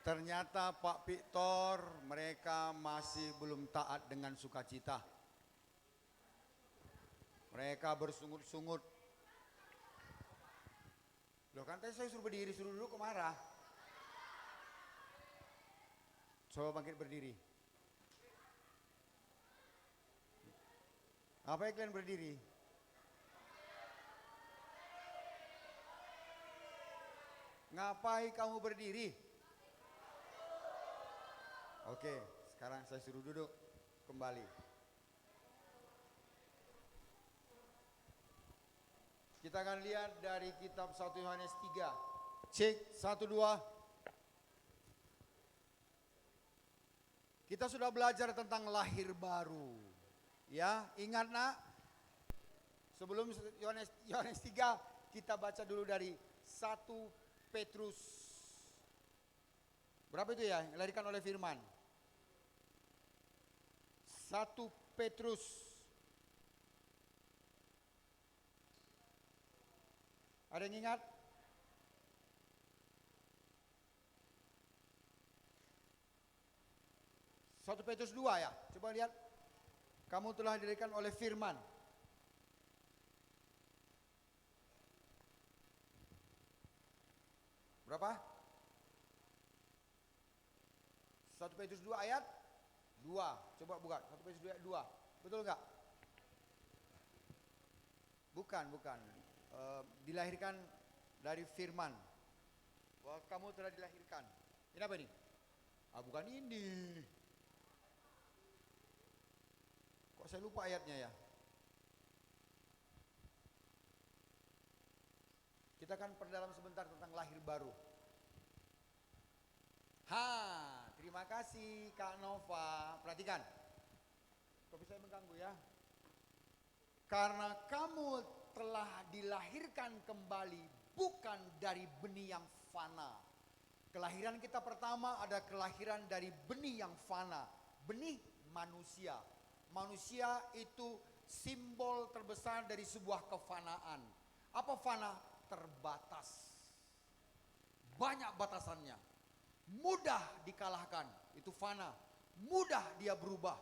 Ternyata Pak Victor mereka masih belum taat dengan sukacita. Mereka bersungut-sungut. Loh kan tadi saya suruh berdiri, suruh duduk kok marah. Coba bangkit berdiri. Apa yang kalian berdiri? Ngapain kamu berdiri? Oke, sekarang saya suruh duduk kembali. Kita akan lihat dari kitab 1 Yohanes 3. Cek 1 2. Kita sudah belajar tentang lahir baru. Ya, ingat nak? Sebelum Yohanes 3 kita baca dulu dari 1 Petrus. Berapa itu ya? Dilahirkan oleh firman. 1 Petrus. Ada yang ingat? Satu Petrus 2 ya. Coba lihat. Kamu telah dilahirkan oleh firman. Berapa? 1 Petrus 2 ayat 2. Coba buka. 1 Petrus 2 ayat 2. Betul enggak? Bukan. Dilahirkan dari firman. Bahwa kamu telah dilahirkan. Ini apa ini? Bukan ini. Kok saya lupa ayatnya ya? Kita akan perdalam sebentar tentang lahir baru. Terima kasih Kak Nova. Perhatikan. Kopi saya mengganggu ya. Karena kamu telah dilahirkan kembali bukan dari benih yang fana. Kelahiran kita pertama ada kelahiran dari benih yang fana. Benih manusia. Manusia itu simbol terbesar dari sebuah kefanaan. Apa fana? Terbatas. Banyak batasannya. Mudah dikalahkan. Itu fana. Mudah dia berubah.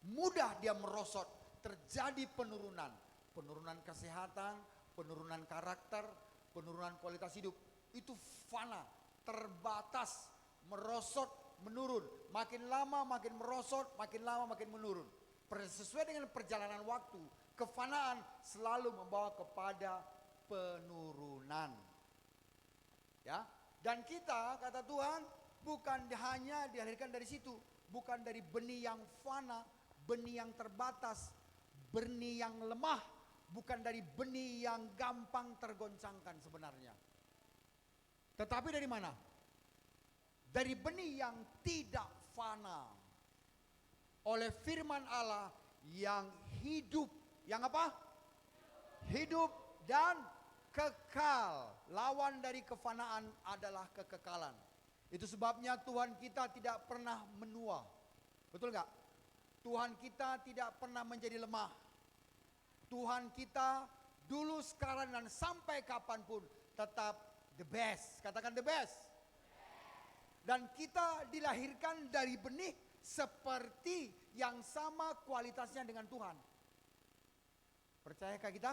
Mudah dia merosot. Terjadi penurunan. Penurunan kesehatan, penurunan karakter, penurunan kualitas hidup. Itu fana. Terbatas. Merosot, menurun. Makin lama makin merosot, makin lama makin menurun. Sesuai dengan perjalanan waktu, kefanaan selalu membawa kepada penurunan. Ya, dan kita kata Tuhan bukan hanya dilahirkan dari situ, bukan dari benih yang fana, benih yang terbatas, benih yang lemah, bukan dari benih yang gampang tergoncangkan sebenarnya. Tetapi dari mana? Dari benih yang tidak fana. Oleh firman Allah yang hidup. Yang apa? Hidup dan kekal. Lawan dari kefanaan adalah kekekalan. Itu sebabnya Tuhan kita tidak pernah menua. Betul gak? Tuhan kita tidak pernah menjadi lemah. Tuhan kita dulu, sekarang, dan sampai kapanpun tetap the best. Katakan the best. Dan kita dilahirkan dari benih seperti yang sama kualitasnya dengan Tuhan. Percayakah kita?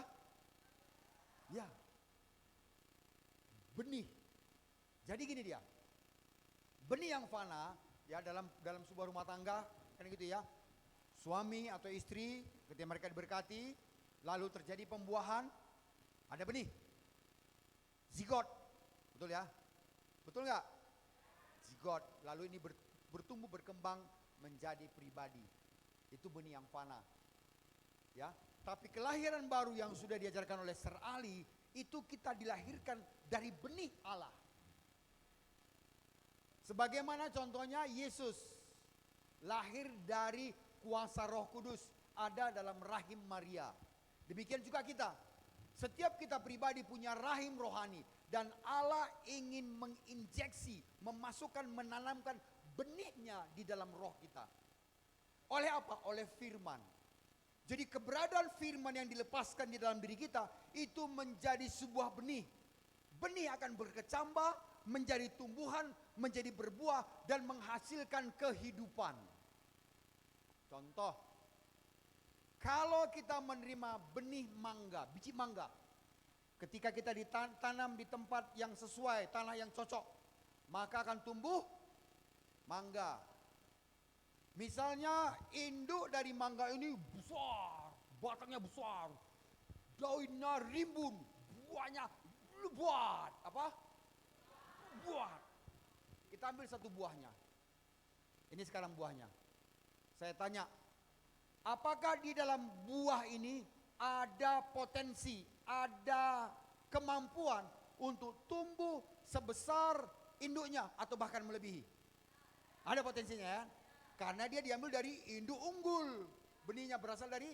Ya. Benih. Jadi gini dia. Benih yang fana ya dalam sebuah rumah tangga kan gitu ya. Suami atau istri ketika mereka diberkati lalu terjadi pembuahan, ada benih. Zigot. Betul ya? Betul enggak? Zigot. Lalu ini bertumbuh berkembang menjadi pribadi. Itu benih yang fana. Ya, tapi kelahiran baru yang sudah diajarkan oleh Sir Ali itu kita dilahirkan dari benih Allah. Sebagaimana contohnya Yesus lahir dari kuasa Roh Kudus, ada dalam rahim Maria. Demikian juga kita. Setiap kita pribadi punya rahim rohani dan Allah ingin menginjeksi, memasukkan, menanamkan benihnya di dalam roh kita. Oleh apa? Oleh firman. Jadi keberadaan firman yang dilepaskan di dalam diri kita itu menjadi sebuah benih. Benih akan berkecambah, menjadi tumbuhan, menjadi berbuah, dan menghasilkan kehidupan. Contoh, kalau kita menerima benih mangga, biji mangga, ketika kita ditanam di tempat yang sesuai, tanah yang cocok, maka akan tumbuh mangga. Misalnya induk dari mangga ini besar, batangnya besar, daunnya rimbun, buahnya lebat. Apa? Buah. Kita ambil satu buahnya. Ini sekarang buahnya. Saya tanya, apakah di dalam buah ini ada potensi, ada kemampuan untuk tumbuh sebesar induknya atau bahkan melebihi? Ada potensinya ya. Karena dia diambil dari induk unggul. Benihnya berasal dari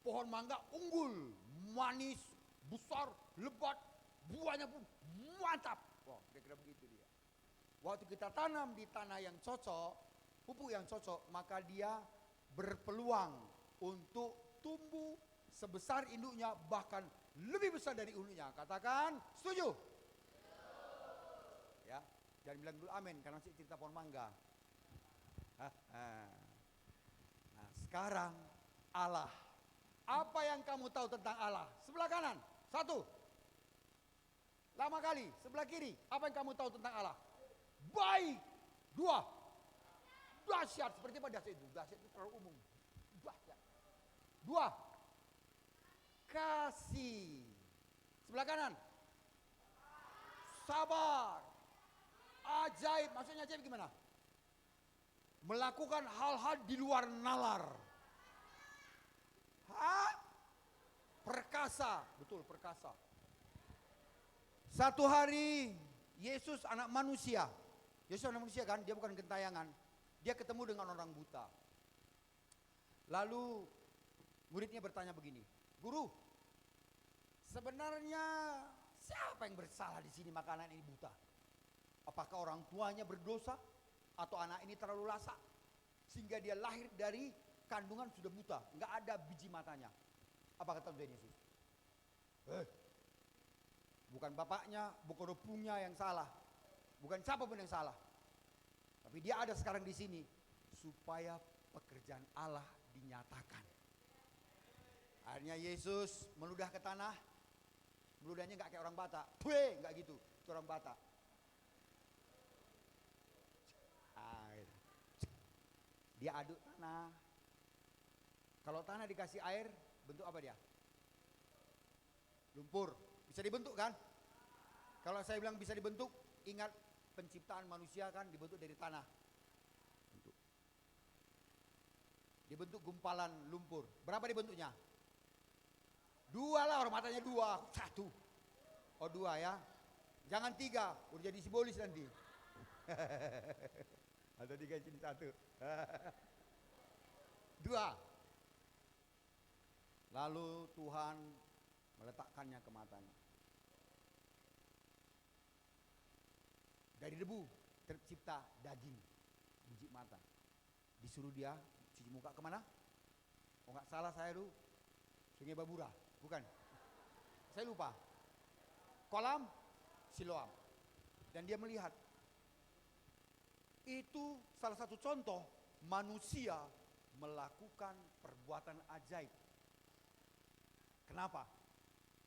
pohon mangga unggul. Manis, besar, lebat, buahnya pun mantap. Wah, kira-kira begitu dia. Waktu kita tanam di tanah yang cocok, pupuk yang cocok, maka dia berpeluang untuk tumbuh sebesar induknya, bahkan lebih besar dari induknya. Katakan setuju? Ya, jangan bilang dulu amin karena masih cerita pohon mangga. Nah, sekarang Allah. Apa yang kamu tahu tentang Allah? Sebelah kanan, satu. Lama kali, sebelah kiri. Apa yang kamu tahu tentang Allah? Baik. Dua. Dahsyat. Seperti apa dahsyat itu? Dahsyat itu terlalu umum. Dahsyat. Dua. Kasih. Sebelah kanan. Sabar. Ajaib. Maksudnya ajaib gimana? Melakukan hal-hal di luar nalar. Perkasa. Betul, perkasa. Satu hari Yesus anak manusia. Yesus anak manusia kan, dia bukan gentayangan. Dia ketemu dengan orang buta. Lalu muridnya bertanya begini, "Guru, sebenarnya siapa yang bersalah di sini makanan ini buta? Apakah orang tuanya berdosa atau anak ini terlalu lasak sehingga dia lahir dari kandungan sudah buta, nggak ada biji matanya?" Apa kata Tuhan Yesus? Bukan bapaknya, bukan opungnya yang salah, bukan siapapun yang salah. Tapi dia ada sekarang di sini supaya pekerjaan Allah dinyatakan. Akhirnya Yesus meludah ke tanah. Meludahnya nggak kayak orang Batak, nggak gitu, itu orang Batak. Dia aduk tanah. Kalau tanah dikasih air, bentuk apa dia? Lumpur. Bisa dibentuk kan? Kalau saya bilang bisa dibentuk, ingat penciptaan manusia kan dibentuk dari tanah. Dibentuk gumpalan lumpur. Berapa dibentuknya? Dua lah, orang matanya dua. Satu. Oh dua ya. Jangan tiga, udah jadi simbolis nanti. Atau tiga sini satu. Dua. Lalu Tuhan meletakkannya ke matanya. Dari debu tercipta daging, biji mata. Disuruh dia cuci muka kemana? Oh nggak salah saya dulu, Sungai Babura, bukan? Saya lupa. Kolam Siloam. Dan dia melihat. Itu salah satu contoh manusia melakukan perbuatan ajaib. Kenapa?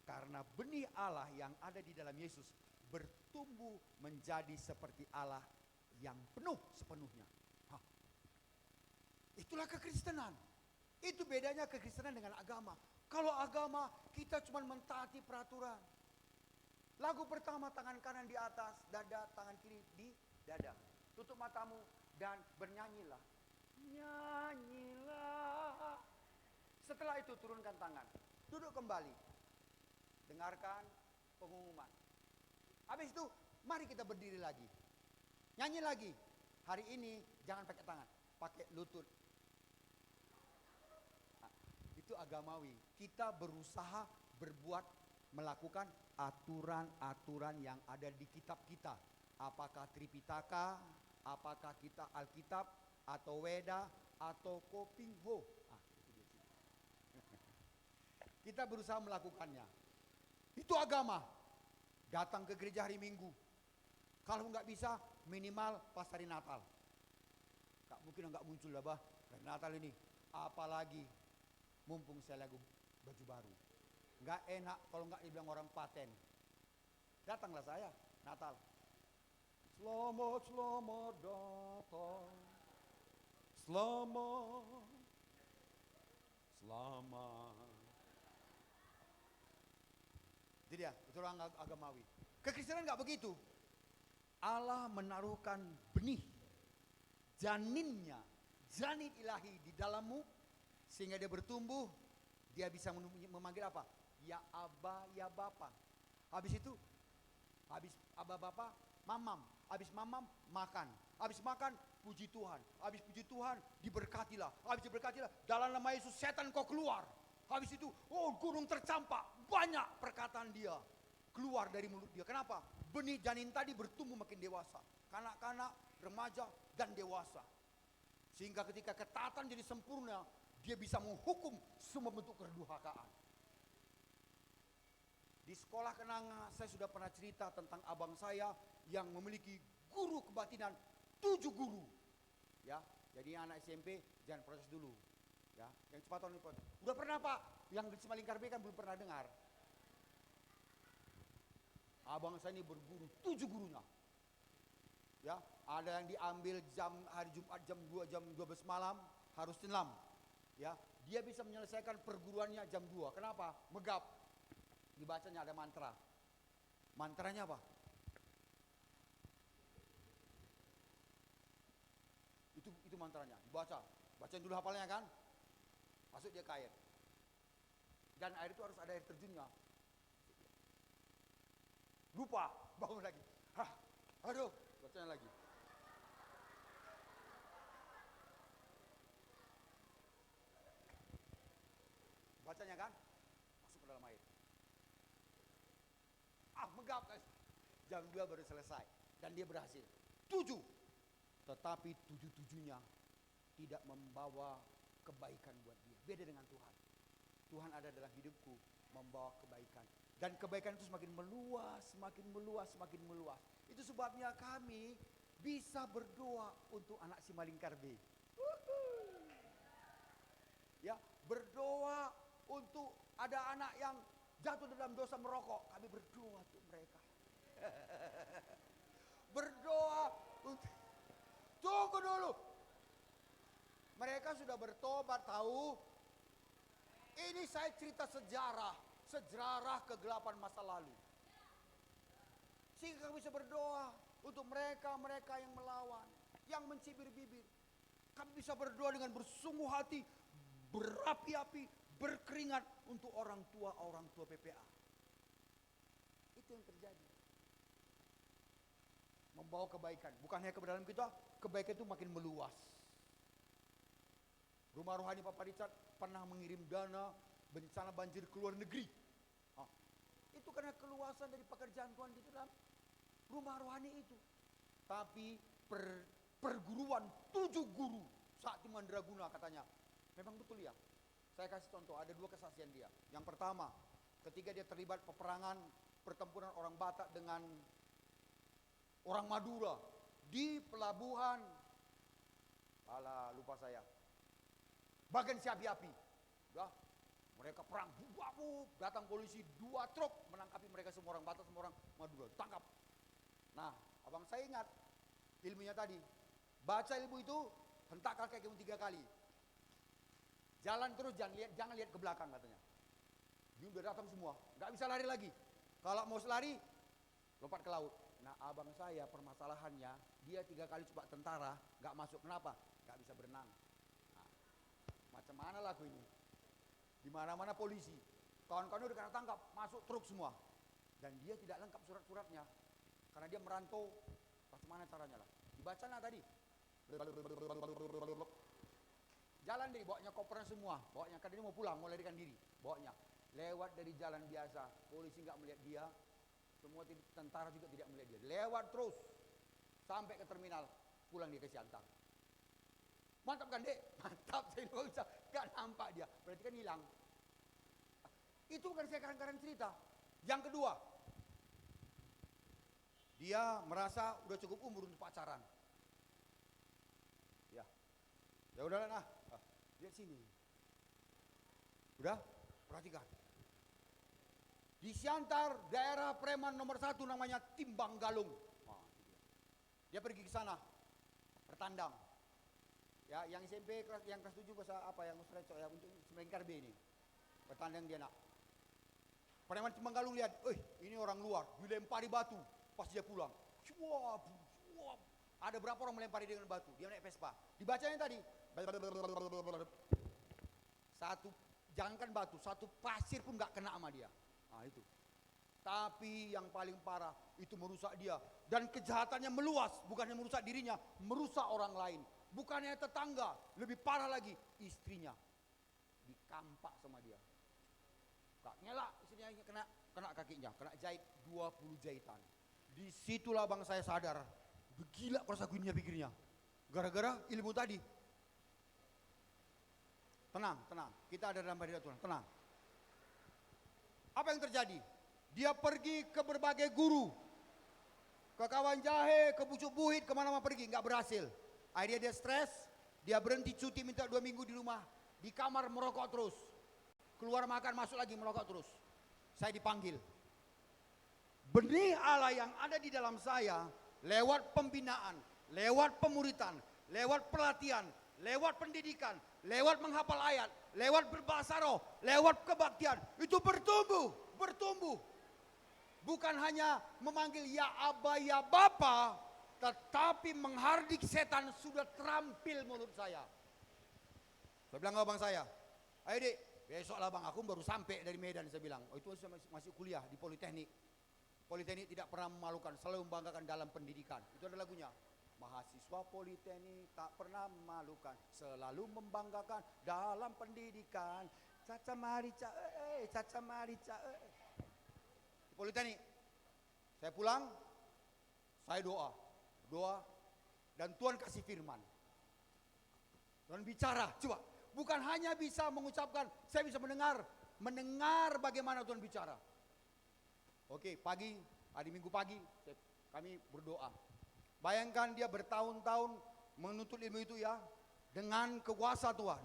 Karena benih Allah yang ada di dalam Yesus bertumbuh menjadi seperti Allah yang penuh sepenuhnya. Itulah kekristenan. Itu bedanya kekristenan dengan agama. Kalau agama kita cuma mentaati peraturan. Lagu pertama tangan kanan di atas dada, tangan kiri di dada. Tutup matamu dan bernyanyilah. Nyanyilah. Setelah itu turunkan tangan. Duduk kembali. Dengarkan pengumuman. Habis itu mari kita berdiri lagi. Nyanyi lagi. Hari ini jangan pakai tangan, pakai lutut. Nah, itu agamawi. Kita berusaha berbuat, melakukan aturan-aturan yang ada di kitab kita. Apakah Tripitaka, apakah kita Alkitab, atau Weda, atau Kopingho. Kita berusaha melakukannya. Itu agama. Datang ke gereja hari Minggu. Kalau nggak bisa, minimal pas hari Natal. Gak mungkin nggak muncul lah bah, hari Natal ini. Apalagi mumpung saya lagu baju baru. Nggak enak kalau nggak dibilang orang paten. Datanglah saya Natal. Selamat, selamat datang. Selamat, selamat. Itu dia, itu orang agamawi. Kekristenan nggak begitu. Allah menaruhkan benih, janinnya, janin ilahi di dalammu, sehingga dia bertumbuh, dia bisa memanggil apa? Ya Aba, ya Bapa. Habis itu, habis Aba Bapa, mamam. Habis mamam, makan. Habis makan, puji Tuhan. Habis puji Tuhan, diberkatilah. Habis diberkatilah, dalam nama Yesus setan kau keluar. Habis itu, oh gunung tercampak. Banyak perkataan dia keluar dari mulut dia. Kenapa? Benih janin tadi bertumbuh makin dewasa. Kanak-kanak, remaja, dan dewasa. Sehingga ketika ketaatan jadi sempurna, dia bisa menghukum semua bentuk kedurhakaan. Di sekolah kenanga saya sudah pernah cerita tentang abang saya yang memiliki guru kebatinan 7 guru. Ya, jadi anak SMP jangan proses dulu. Ya, yang cepat tahun ini. Udah pernah Pak? Yang di Simalingkar B kan belum pernah dengar. Abang saya ini berguru 7 gurunya. Ya, ada yang diambil hari Jumat jam 2 jam 12 malam harus senam. Ya, dia bisa menyelesaikan perguruannya jam 2. Kenapa? Megap. Dibacanya ada mantra. Mantranya apa? Itu mantranya, dibaca. Bacain dulu hafalnya kan? Masuk dia ke air. Dan air itu harus ada air terjunnya. Lupa, bangun lagi. Hah, aduh, bacanya lagi. Bacanya kan? Masuk ke dalam air. Megap guys. Jam 2 baru selesai. Dan dia berhasil. 7. Tetapi 7-7-nya tidak membawa kebaikan buat dia. Beda dengan Tuhan. Tuhan ada dalam hidupku membawa kebaikan. Dan kebaikan itu semakin meluas, semakin meluas, semakin meluas. Itu sebabnya kami bisa berdoa untuk anak Simalingkar B. Ya, berdoa untuk ada anak yang jatuh dalam dosa merokok. Kami berdoa untuk mereka. Berdoa untuk... Tunggu dulu. Mereka sudah bertobat tahu. Ini saya cerita sejarah. Sejarah kegelapan masa lalu. Sehingga kami bisa berdoa untuk mereka-mereka yang melawan. Yang mencibir-bibir. Kami bisa berdoa dengan bersungguh hati. Berapi-api. Berkeringat untuk orang tua PPA. Itu yang terjadi. Membawa kebaikan. Bukan hanya kepada dalam kita, kebaikan itu makin meluas. Rumah rohani Papa Richard pernah mengirim dana bencana banjir ke luar negeri. Itu karena keluasan dari pekerjaan Tuhan di dalam rumah rohani itu. Tapi perguruan 7 guru saat di Mandraguna katanya. Memang betul ya. Saya kasih contoh, ada 2 kesaksian dia. Yang pertama, ketika dia terlibat peperangan pertempuran orang Batak dengan orang Madura di pelabuhan, lupa saya, Bagan Siapi Api. Ya, mereka perang, datang polisi 2 truk menangkapi mereka semua orang Batak, semua orang Madura, tangkap. Nah, abang saya ingat ilmunya tadi, baca ilmu itu, hentakkan kakimu 3 kali. Jalan terus, jangan lihat ke belakang katanya. Dia udah datang semua, nggak bisa lari lagi. Kalau mau lari, lompat ke laut. Nah, abang saya permasalahannya, dia 3 kali coba tentara, nggak masuk. Kenapa? Nggak bisa berenang. Nah, macam mana lagu ini? Di mana-mana polisi, kawan-kawan udah kena tangkap, masuk truk semua. Dan dia tidak lengkap surat-suratnya, karena dia merantau. Bagaimana caranya lah? Dibacanya tadi. Jalan deh, bawanya kopernya semua, bawanya karena dia mau pulang, mau larikan diri, bawanya lewat dari jalan biasa, polisi nggak melihat dia, semua tentara juga tidak melihat dia, lewat terus sampai ke terminal, pulang dia ke Siantang. Mantap kan dek? Mantap, saya nggak bisa, nggak nampak dia, berarti kan hilang. Itu bukan saya kadang-kadang cerita. Yang kedua, Dia merasa udah cukup umur untuk pacaran. Ya udahlah nah, lihat sini. Udah, perhatikan. Di Siantar, daerah preman nomor 1 namanya Timbang Galung. Dia pergi ke sana, bertandang. Ya, yang SMP yang kelas 7 bahasa apa yang Musrecok ya untuk Semengkar B ini. Bertandang dia nak. Preman Timbang Galung lihat, ini orang luar, dilempari batu pas dia pulang. Cuap. Ada berapa orang melempari dengan batu? Dia naik Vespa. Dibacanya tadi. Satu, jangankan batu, satu pasir pun gak kena sama dia. Nah itu. Tapi yang paling parah itu merusak dia. Dan kejahatannya meluas, bukannya merusak dirinya, merusak orang lain. Bukannya tetangga, lebih parah lagi, istrinya. Dikampak sama dia. Gak ngelak, istrinya kena kakinya, kena jahit 20 jahitan. Disitulah bang saya sadar, gila perasa gue pikirnya. Gara-gara ilmu tadi. Tenang, kita ada dalam hadirat Tuhan, tenang. Apa yang terjadi? Dia pergi ke berbagai guru. Ke kawan jahe, ke bucuk buhit, kemana-mana pergi, nggak berhasil. Akhirnya dia stres, dia berhenti cuti minta 2 minggu di rumah. Di kamar merokok terus. Keluar makan, masuk lagi merokok terus. Saya dipanggil. Benih Allah yang ada di dalam saya, lewat pembinaan, lewat pemuritan, lewat pelatihan, lewat pendidikan, lewat menghafal ayat, lewat berbahasa roh, lewat kebaktian, itu bertumbuh. Bukan hanya memanggil ya Aba ya Bapa, tetapi menghardik setan sudah terampil mulut saya. Saya bilang ke bang saya, ayo dik, besok lah bang, aku baru sampai dari Medan. Saya bilang, itu masih kuliah di Politeknik. Politeknik tidak pernah memalukan, selalu membanggakan dalam pendidikan. Itu ada lagunya. Mahasiswa Politeknik tak pernah memalukan, selalu membanggakan dalam pendidikan. Caca marica, caca marica. Di Politeknik, saya pulang, saya doa, dan Tuhan kasih firman. Tuhan bicara, coba. Bukan hanya bisa mengucapkan, saya bisa mendengar bagaimana Tuhan bicara. Oke, hari Minggu pagi, kami berdoa. Bayangkan dia bertahun-tahun menuntut ilmu itu ya, dengan kuasa Tuhan.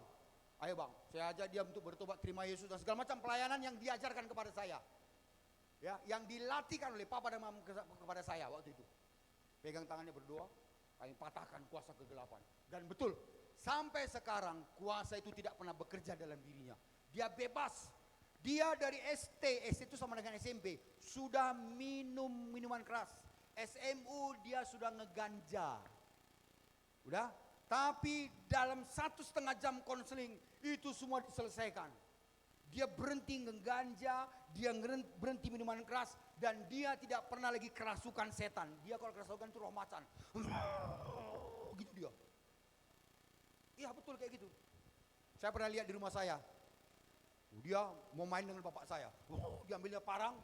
Ayo bang, saya ajak dia untuk bertobat, terima Yesus dan segala macam pelayanan yang diajarkan kepada saya. Ya, yang dilatihkan oleh Papa dan Mama kepada saya waktu itu. Pegang tangannya berdoa, kami patahkan kuasa kegelapan. Dan betul, sampai sekarang kuasa itu tidak pernah bekerja dalam dirinya. Dia bebas. Dia dari ST itu sama dengan SMP, sudah minum minuman keras. SMU dia sudah ngeganja. Udah? Tapi dalam 1,5 jam konseling itu semua diselesaikan. Dia berhenti ngeganja, dia berhenti minuman keras, dan dia tidak pernah lagi kerasukan setan. Dia kalau kerasukan itu roh macan. Gitu dia. Iya betul kayak gitu. Saya pernah lihat di rumah saya. Dia mau main dengan bapak saya. Dia ambilnya parang.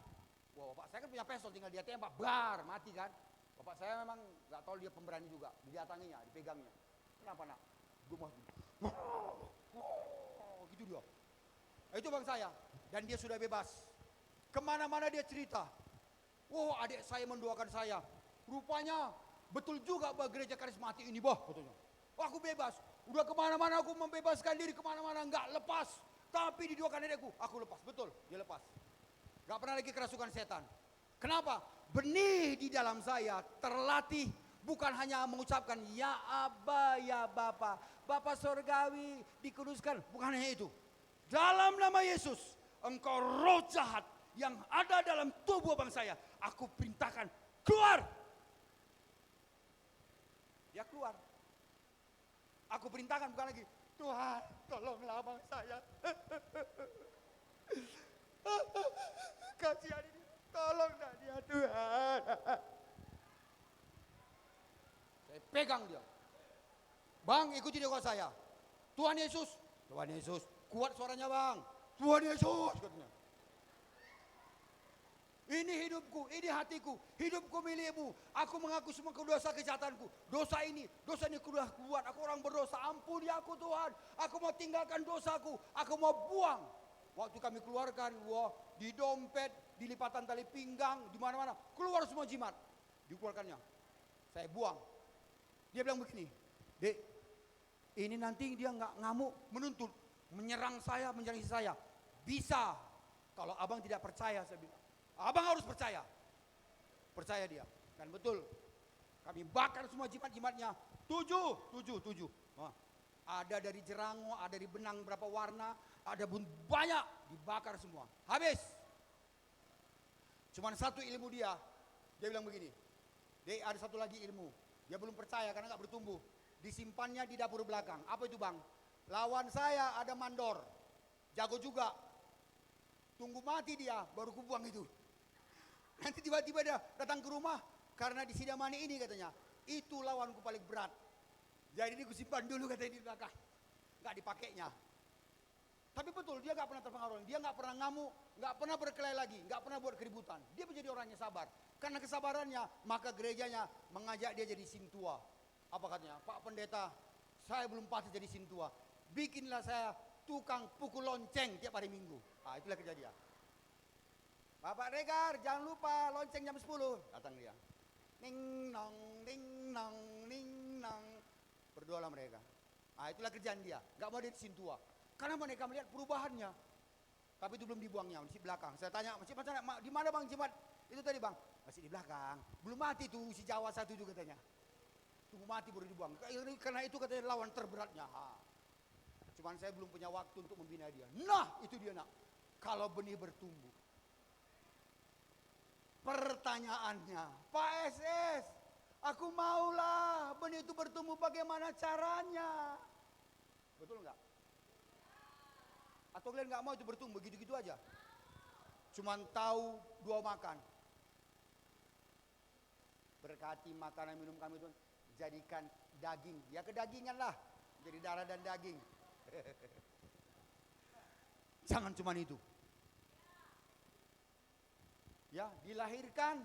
Wah, bapak saya kan punya pistol, tinggal dia tembak, mati kan. Bapak saya memang gak tahu dia pemberani juga. Didatanginya, dipegangnya. Kenapa nak? Gue mati. Gitu dia. Itu bang saya. Dan dia sudah bebas. Kemana-mana dia cerita. Adik saya mendoakan saya. Rupanya betul juga bah gereja karismatik ini bah. Katanya. Aku bebas. Udah kemana-mana aku membebaskan diri kemana-mana. Enggak lepas. Tapi didoakan adikku. Aku lepas. Betul. Dia lepas. Gak pernah lagi kerasukan setan. Kenapa? Benih di dalam saya terlatih. Bukan hanya mengucapkan ya Aba ya Bapa. Bapa surgawi dikuduskan. Bukan hanya itu. Dalam nama Yesus, engkau roh jahat yang ada dalam tubuh abang saya, aku perintahkan keluar. Dia keluar. Aku perintahkan bukan lagi, Tuhan tolonglah abang saya. Kasihan ini, tolonglah dia Tuhan. Saya pegang dia. Bang, ikuti doa saya. Tuhan Yesus. Kuat suaranya bang. Tuhan Yesus katanya. Ini hidupku, ini hatiku. Hidupku milikmu. Aku mengaku semua dosa kejahatanku. Dosa ini aku sudah buat. Aku orang berdosa. Ampuni aku Tuhan. Aku mau tinggalkan dosaku. Aku mau buang. Waktu kami keluarkan, di dompet, di lipatan tali pinggang, di mana-mana. Keluar semua jimat. dikeluarkannya. Saya buang. Dia bilang begini, Dek, ini nanti dia nggak ngamuk, menuntut, menyerang saya, menyerang istri saya. Bisa, kalau abang tidak percaya, saya bilang. Abang harus percaya. Percaya dia. Dan betul, kami bakar semua jimat-jimatnya. 7. Wah, ada dari jerango, ada dari benang berapa warna, ada banyak, dibakar semua. Habis. Cuman satu ilmu dia bilang begini, Dek, ada satu lagi ilmu. Dia belum percaya karena nggak bertumbuh. Disimpannya di dapur belakang. Apa itu bang? Lawan saya ada mandor, jago juga. Tunggu mati dia, baru kubuang itu. Nanti tiba-tiba dia datang ke rumah, karena di Sidamani ini katanya, itu lawanku paling berat. Jadi ini kusimpan dulu katanya di belakang. Nggak dipakainya. Tapi betul, dia nggak pernah terpengaruh. Dia nggak pernah ngamuk, nggak pernah berkelahi lagi, nggak pernah buat keributan. Dia menjadi orang yang sabar. Karena kesabarannya, maka gerejanya mengajak dia jadi sintua. Apa katanya? Pak Pendeta, saya belum pasti jadi sintua. Bikinlah saya tukang pukul lonceng tiap hari Minggu. Ah, itulah kejadian. Bapak Regar, jangan lupa lonceng jam 10. Datang dia. Ning nong, ning nong, ning nong. Berdoalah mereka. Ah, itulah kerjaan dia. Gak mau dia sintua. Karena mereka melihat perubahannya. Tapi itu belum dibuangnya, masih belakang. Saya tanya, di mana bang jimat? Itu tadi bang, masih di belakang. Belum mati tuh si Jawa satu juga katanya. Tunggu mati baru dibuang. Karena itu katanya lawan terberatnya. Cuman saya belum punya waktu untuk membina dia. Nah, itu dia nak. Kalau benih bertumbuh. Pertanyaannya, Pak SS, aku maulah benih itu bertumbuh, bagaimana caranya? Betul enggak? Atau kalian nggak mau itu bertumbuh gitu-gitu aja? Cuman tahu 2 makan. Berkati makanan minum kami itu, jadikan daging. Ya kedagingan lah, jadi darah dan daging. Jangan cuman itu. Ya, dilahirkan.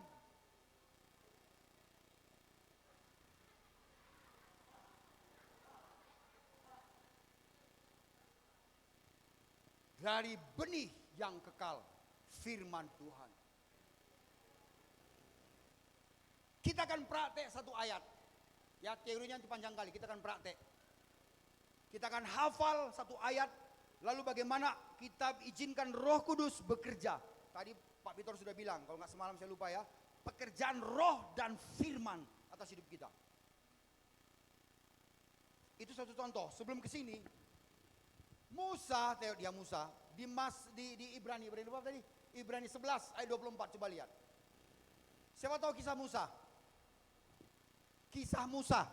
Dari benih yang kekal, firman Tuhan. Kita akan praktek satu ayat. Ya, teorinya itu panjang kali, kita akan praktek. Kita akan hafal satu ayat, lalu bagaimana kita izinkan Roh Kudus bekerja. Tadi Pak Vitor sudah bilang, kalau nggak semalam saya lupa ya, pekerjaan Roh dan firman atas hidup kita. Itu satu contoh. Sebelum ke sini, Musa di Ibrani berapa tadi? Ibrani 11 ayat 24, coba lihat. Siapa tahu kisah Musa? Kisah Musa.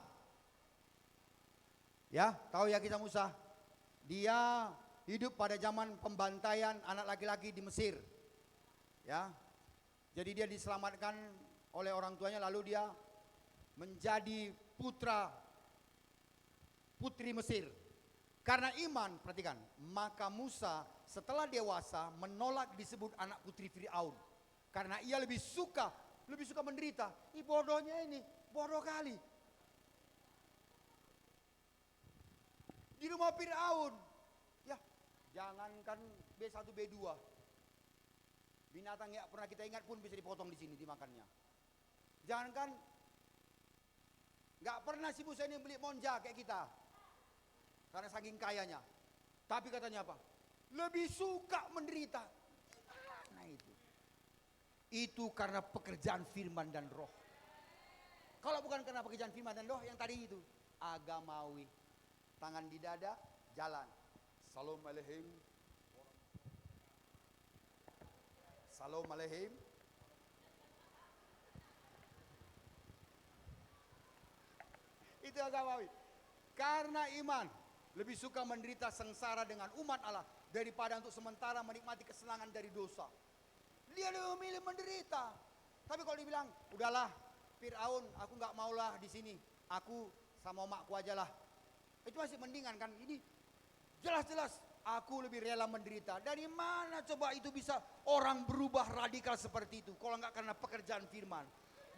Ya, tahu ya kisah Musa? Dia hidup pada zaman pembantaian anak laki-laki di Mesir. Ya. Jadi dia diselamatkan oleh orang tuanya, lalu dia menjadi putri Mesir. Karena iman, perhatikan, maka Musa setelah dewasa menolak disebut anak putri Firaun. Karena ia lebih suka menderita. Ini bodohnya ini, bodoh kali. Di rumah Firaun. Ya, jangankan B1 B2. Binatang yang pernah kita ingat pun bisa dipotong di sini dimakannya. Jangankan nggak pernah si Musa ini beli monja kayak kita. Karena saking kayanya. Tapi katanya apa? Lebih suka menderita. Nah itu. Itu karena pekerjaan firman dan roh. Kalau bukan karena pekerjaan firman dan roh yang tadi itu. Agamawi. Tangan di dada, jalan. Salam alaikum. Salam alaikum. Itu agamawi. Karena iman. Lebih suka menderita sengsara dengan umat Allah daripada untuk sementara menikmati kesenangan dari dosa. Dia lebih memilih menderita. Tapi kalau dibilang, udahlah Firaun, aku nggak maulah di sini. Aku sama emakku aja lah. Itu masih mendingan kan? Ini jelas-jelas aku lebih rela menderita. Dari mana coba itu bisa orang berubah radikal seperti itu? Kalau nggak karena pekerjaan firman.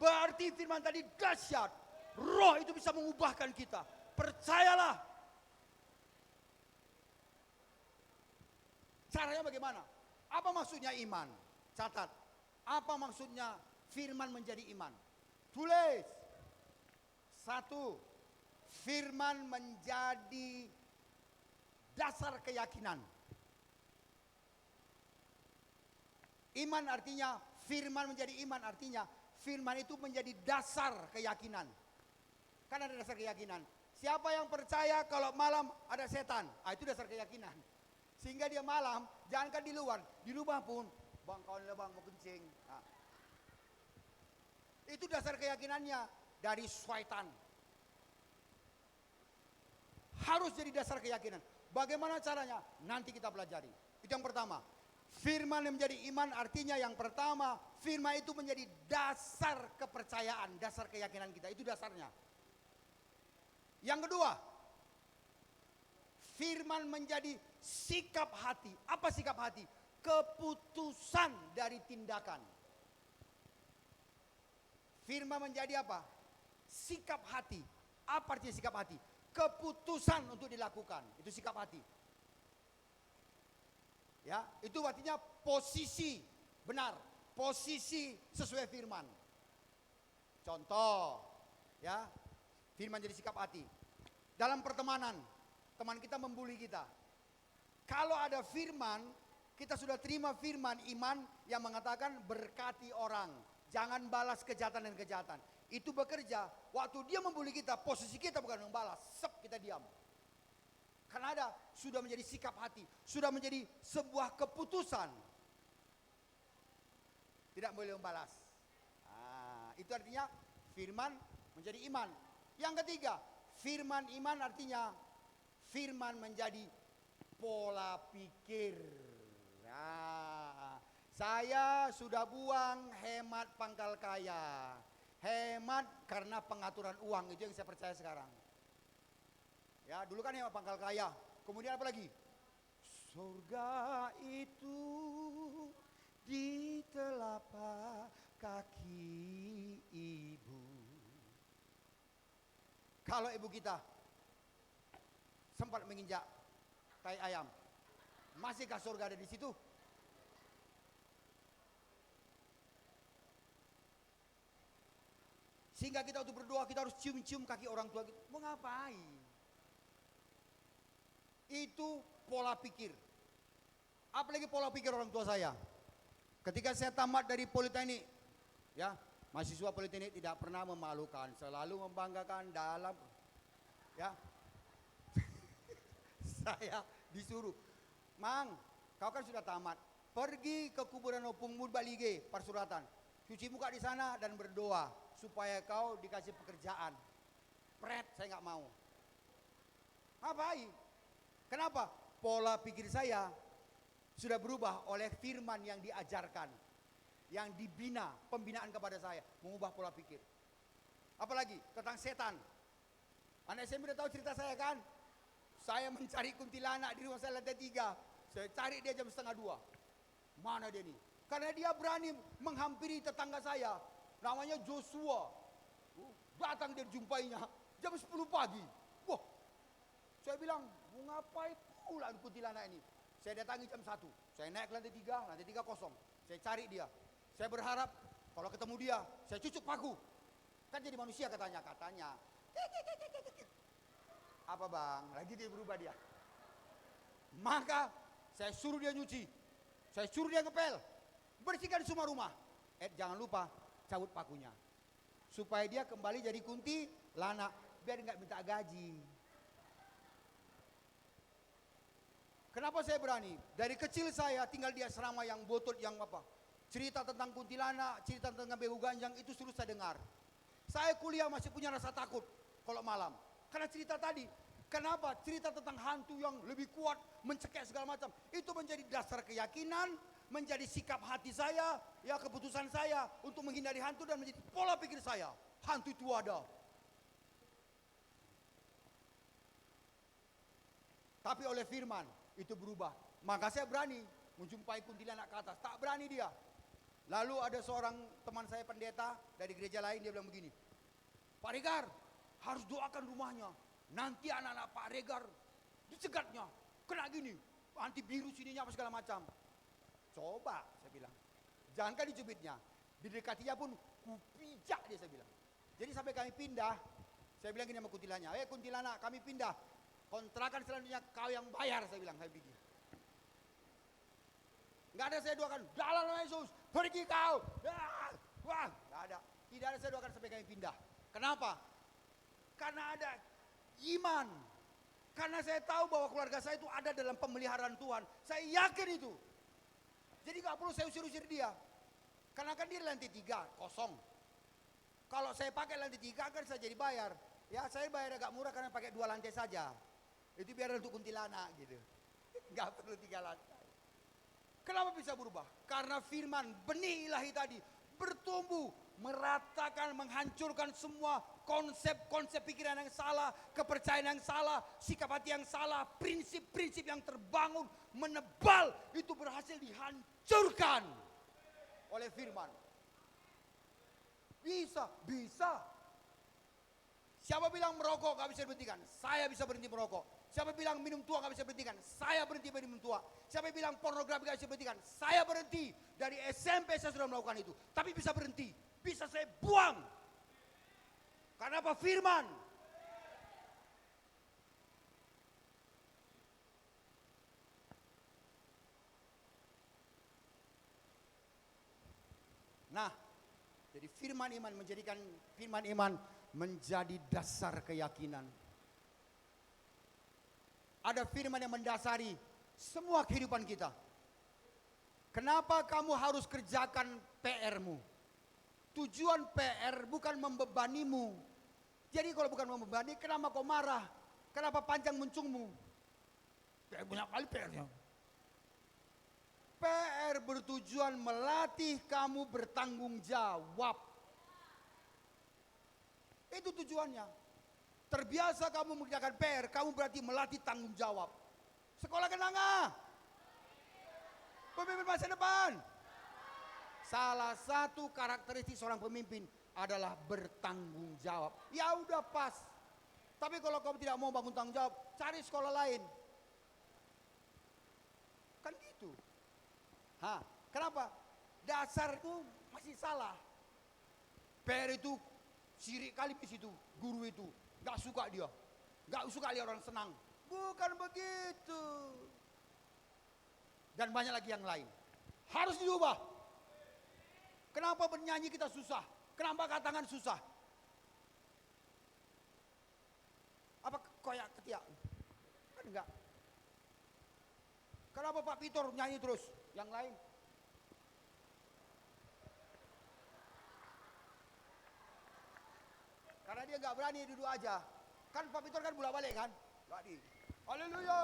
Berarti firman tadi dahsyat. Roh itu bisa mengubahkan kita. Percayalah. Caranya bagaimana? Apa maksudnya iman? Catat. Apa maksudnya firman menjadi iman? Tulis. Satu, firman menjadi dasar keyakinan. Iman artinya, firman menjadi iman artinya, firman itu menjadi dasar keyakinan. Kan ada dasar keyakinan. Siapa yang percaya kalau malam ada setan? Ah, itu dasar keyakinan. Sehingga dia malam, jangankan di luar, di rumah pun, bang kawan bang mau kencing. Nah, itu dasar keyakinannya dari syaitan. Harus jadi dasar keyakinan. Bagaimana caranya? Nanti kita pelajari. Itu yang pertama. Firman yang menjadi iman artinya yang pertama, firman itu menjadi dasar kepercayaan, dasar keyakinan kita. Itu dasarnya. Yang kedua, firman menjadi sikap hati. Apa sikap hati? Keputusan dari tindakan. Firman menjadi apa? Sikap hati. Apa artinya sikap hati? Keputusan untuk dilakukan. Itu sikap hati. Ya, itu artinya posisi benar, posisi sesuai firman. Contoh, ya, firman jadi sikap hati. Dalam pertemanan, teman kita membuli kita. Kalau ada firman, kita sudah terima firman iman yang mengatakan berkati orang, jangan balas kejahatan dan kejahatan. Itu bekerja, waktu dia membuli kita, posisi kita bukan membalas, kita diam. Karena ada, sudah menjadi sikap hati, sudah menjadi sebuah keputusan. Tidak boleh membalas. Nah, itu artinya firman menjadi iman. Yang ketiga, firman iman artinya firman menjadi pola pikir. Nah, saya sudah buang hemat pangkal kaya. Hemat karena pengaturan uang, itu yang saya percaya sekarang. Ya, dulu kan hemat pangkal kaya. Kemudian apa lagi? Surga itu di telapak kaki ibu. Kalau ibu kita sempat menginjak tai ayam, masihkah surga ada di situ? Sehingga kita untuk berdoa, kita harus cium-cium kaki orang tua kita. Mau ngapain? Itu pola pikir. Apalagi pola pikir orang tua saya. Ketika saya tamat dari Politeknik, ya, mahasiswa Politeknik tidak pernah memalukan, selalu membanggakan dalam, ya. Saya disuruh, Mang, kau kan sudah tamat, pergi ke kuburan Opung Murbalige, Parsuratan, cuci muka di sana dan berdoa supaya kau dikasih pekerjaan. Pret, saya nggak mau. Ngapain? Kenapa? Pola pikir saya sudah berubah oleh firman yang diajarkan, yang dibina, pembinaan kepada saya, mengubah pola pikir. Apalagi tentang setan. Anak SMP udah tahu cerita saya kan? Saya mencari kuntilanak di rumah saya lantai 3. Saya cari dia jam 1:30. Mana dia nih? Karena dia berani menghampiri tetangga saya, namanya Joshua. Datang dia jumpainya jam 10 pagi. Wah, saya bilang, mau ngapain pula kuntilanak ini? Saya datangi jam 1. Saya naik ke lantai 3 kosong. Saya cari dia. Saya berharap kalau ketemu dia, saya cucuk paku. Kan jadi manusia katanya. Apa bang? Lagi dia berubah dia. Maka saya suruh dia nyuci. Saya suruh dia ngepel. Bersihkan semua rumah. Jangan lupa cabut pakunya. Supaya dia kembali jadi kuntilanak. Biar nggak minta gaji. Kenapa saya berani? Dari kecil saya tinggal di asrama yang botol, yang apa? Cerita tentang kuntilanak, cerita tentang begu ganjang, itu suruh saya dengar. Saya kuliah masih punya rasa takut kalau malam. Karena cerita tadi. Kenapa? Cerita tentang hantu yang lebih kuat, mencekik segala macam. Itu menjadi dasar keyakinan, menjadi sikap hati saya, ya keputusan saya untuk menghindari hantu dan menjadi pola pikir saya. Hantu itu ada. Tapi oleh firman, itu berubah. Maka saya berani menjumpai kuntilanak ke atas. Tak berani dia. Lalu ada seorang teman saya pendeta dari gereja lain, dia bilang begini, Pak Regar, harus doakan rumahnya. Nanti anak-anak Pak Regar dicegatnya, kena gini, antivirus ininya apa segala macam. Coba, saya bilang. Jangankan dicubitnya, didekatinya pun kupijak dia, saya bilang. Jadi sampai kami pindah, saya bilang gini sama kuntilannya, kuntilanak kami pindah, kontrakan selanjutnya kau yang bayar, saya bilang, saya bikin. Nggak ada saya doakan, dalam nama Yesus, pergi kau. Wah, nggak ada. Tidak ada saya doakan sampai kami pindah. Kenapa? Karena ada iman. Karena saya tahu bahwa keluarga saya itu ada dalam pemeliharaan Tuhan. Saya yakin itu. Jadi nggak perlu saya usir-usir dia. Karena kan dia lantai 3, kosong. Kalau saya pakai lantai 3 kan saya jadi bayar. Ya saya bayar agak murah karena pakai 2 lantai saja. Itu biar untuk kuntilanak gitu. Nggak perlu 3 lantai. Kenapa bisa berubah? Karena firman benih ilahi tadi bertumbuh, meratakan, menghancurkan semua konsep-konsep pikiran yang salah, kepercayaan yang salah, sikap hati yang salah, prinsip-prinsip yang terbangun, menebal, itu berhasil dihancurkan oleh firman. Bisa. Siapa bilang merokok gak bisa dihentikan? Saya bisa berhenti merokok. Siapa bilang minum tua gak bisa berhentikan? Saya berhenti minum tua. Siapa bilang pornografi gak bisa berhentikan? Saya berhenti. Dari SMP saya sudah melakukan itu. Tapi bisa berhenti. Bisa saya buang. Karena apa? Firman. Nah, jadi firman iman menjadikan firman iman menjadi dasar keyakinan. Ada firman yang mendasari semua kehidupan kita. Kenapa kamu harus kerjakan PR-mu? Tujuan PR bukan membebanimu. Jadi kalau bukan membebani, kenapa kau marah? Kenapa panjang muncungmu? Kayak banyak kali PR-nya. PR bertujuan melatih kamu bertanggung jawab. Itu tujuannya. Terbiasa kamu mengerjakan PR, kamu berarti melatih tanggung jawab. Sekolah kenanga. Pemimpin masa depan. Salah satu karakteristik seorang pemimpin adalah bertanggung jawab. Ya udah pas. Tapi kalau kamu tidak mau bangun tanggung jawab, cari sekolah lain. Kan gitu. Kenapa? Dasar itu masih salah. PR itu sirik kali di situ, guru itu. Gak suka dia. Gak suka lihat orang senang. Bukan begitu. Dan banyak lagi yang lain. Harus diubah. Kenapa bernyanyi kita susah? Kenapa katangan susah? Apa koyak ketiak? Kan enggak. Kenapa Pak Pitor nyanyi terus? Yang lain? Karena dia nggak berani duduk aja. Kan Pak Pitor kan bolak balik kan? Berani. Haleluya.